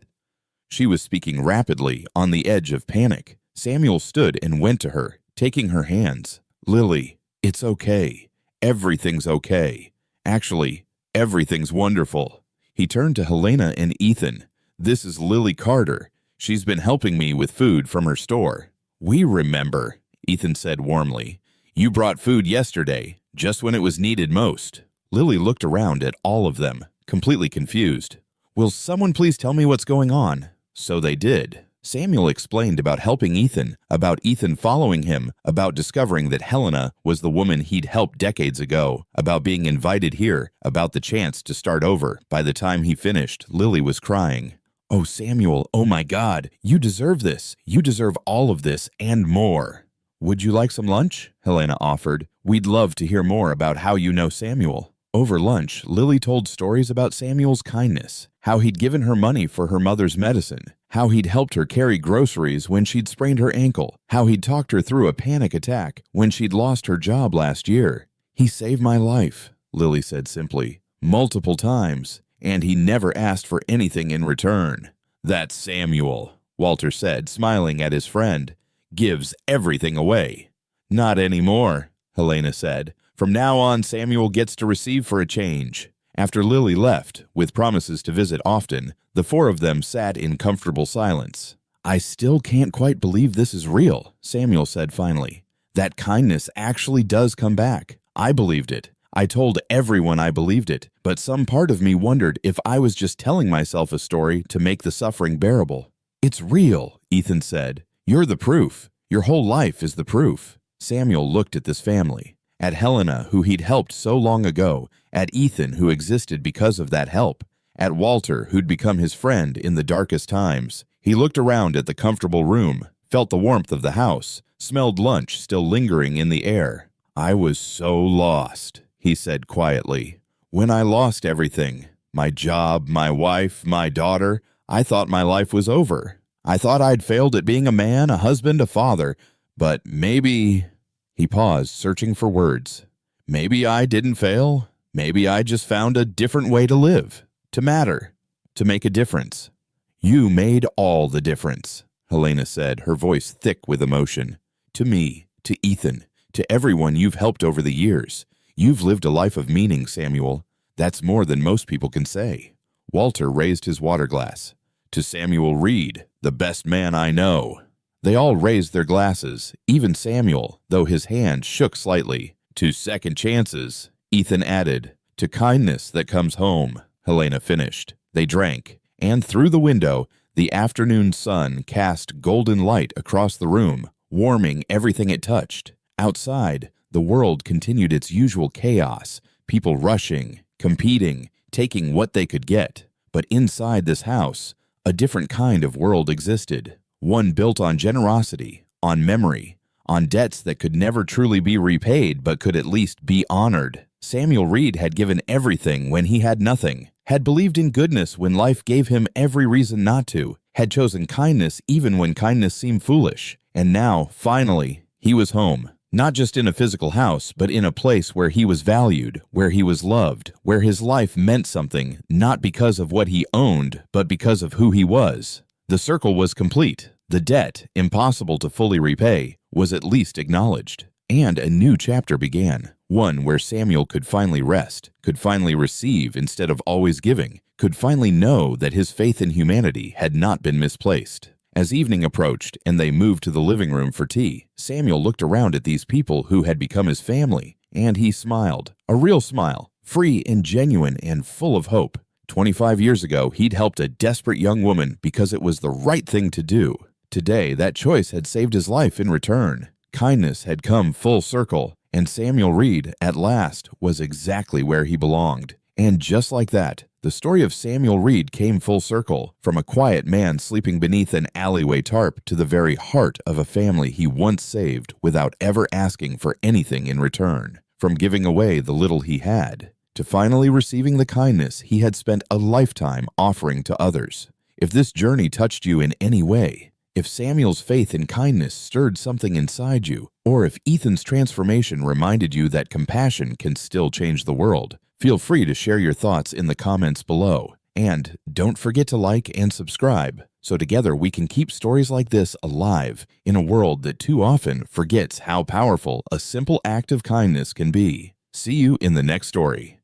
She was speaking rapidly, on the edge of panic. Samuel stood and went to her, taking her hands. "Lily, it's okay. Everything's okay. Actually, everything's wonderful." He turned to Helena and Ethan. "This is Lily Carter. She's been helping me with food from her store." "We remember," Ethan said warmly. "You brought food yesterday, just when it was needed most." Lily looked around at all of them, completely confused. "Will someone please tell me what's going on?" So they did. Samuel explained about helping Ethan, about Ethan following him, about discovering that Helena was the woman he'd helped decades ago, about being invited here, about the chance to start over. By the time he finished, Lily was crying. "Oh, Samuel, oh my God, you deserve this. You deserve all of this and more." "Would you like some lunch?" Helena offered. "We'd love to hear more about how you know Samuel." Over lunch, Lily told stories about Samuel's kindness, how he'd given her money for her mother's medicine, how he'd helped her carry groceries when she'd sprained her ankle, how he'd talked her through a panic attack when she'd lost her job last year. "He saved my life," Lily said simply, "multiple times, and he never asked for anything in return." "That's Samuel," Walter said, smiling at his friend. "Gives everything away." "Not anymore," Helena said. "From now on, Samuel gets to receive for a change." After Lily left, with promises to visit often, the four of them sat in comfortable silence. "I still can't quite believe this is real," Samuel said finally. "That kindness actually does come back. I believed it. I told everyone I believed it, but some part of me wondered if I was just telling myself a story to make the suffering bearable." "It's real," Ethan said. "You're the proof. Your whole life is the proof." Samuel looked at this family. At Helena, who he'd helped so long ago, at Ethan, who existed because of that help, at Walter, who'd become his friend in the darkest times. He looked around at the comfortable room, felt the warmth of the house, smelled lunch still lingering in the air. "I was so lost," he said quietly. "When I lost everything, my job, my wife, my daughter, I thought my life was over. I thought I'd failed at being a man, a husband, a father, but maybe—" He paused, searching for words. "Maybe I didn't fail. Maybe I just found a different way to live, to matter, to make a difference." "You made all the difference," Helena said, her voice thick with emotion. "To me, to Ethan, to everyone you've helped over the years. You've lived a life of meaning, Samuel. That's more than most people can say." Walter raised his water glass. "To Samuel Reed, the best man I know." They all raised their glasses, even Samuel, though his hand shook slightly. "To second chances," Ethan added. "To kindness that comes home," Helena finished. They drank, and through the window, the afternoon sun cast golden light across the room, warming everything it touched. Outside, the world continued its usual chaos, people rushing, competing, taking what they could get. But inside this house, a different kind of world existed. One built on generosity, on memory, on debts that could never truly be repaid but could at least be honored. Samuel Reed had given everything when he had nothing, had believed in goodness when life gave him every reason not to, had chosen kindness even when kindness seemed foolish. And now, finally, he was home. Not just in a physical house, but in a place where he was valued, where he was loved, where his life meant something, not because of what he owned, but because of who he was. The circle was complete. The debt, impossible to fully repay, was at least acknowledged. And a new chapter began, one where Samuel could finally rest, could finally receive instead of always giving, could finally know that his faith in humanity had not been misplaced. As evening approached and they moved to the living room for tea, Samuel looked around at these people who had become his family, and he smiled, a real smile, free and genuine and full of hope. 25 years ago, he'd helped a desperate young woman because it was the right thing to do. Today, that choice had saved his life in return. Kindness had come full circle, and Samuel Reed, at last, was exactly where he belonged. And just like that, the story of Samuel Reed came full circle, from a quiet man sleeping beneath an alleyway tarp to the very heart of a family he once saved without ever asking for anything in return. from giving away the little he had, to finally receiving the kindness he had spent a lifetime offering to others. If this journey touched you in any way, if Samuel's faith in kindness stirred something inside you, or if Ethan's transformation reminded you that compassion can still change the world, feel free to share your thoughts in the comments below. And don't forget to like and subscribe, so together we can keep stories like this alive in a world that too often forgets how powerful a simple act of kindness can be. See you in the next story.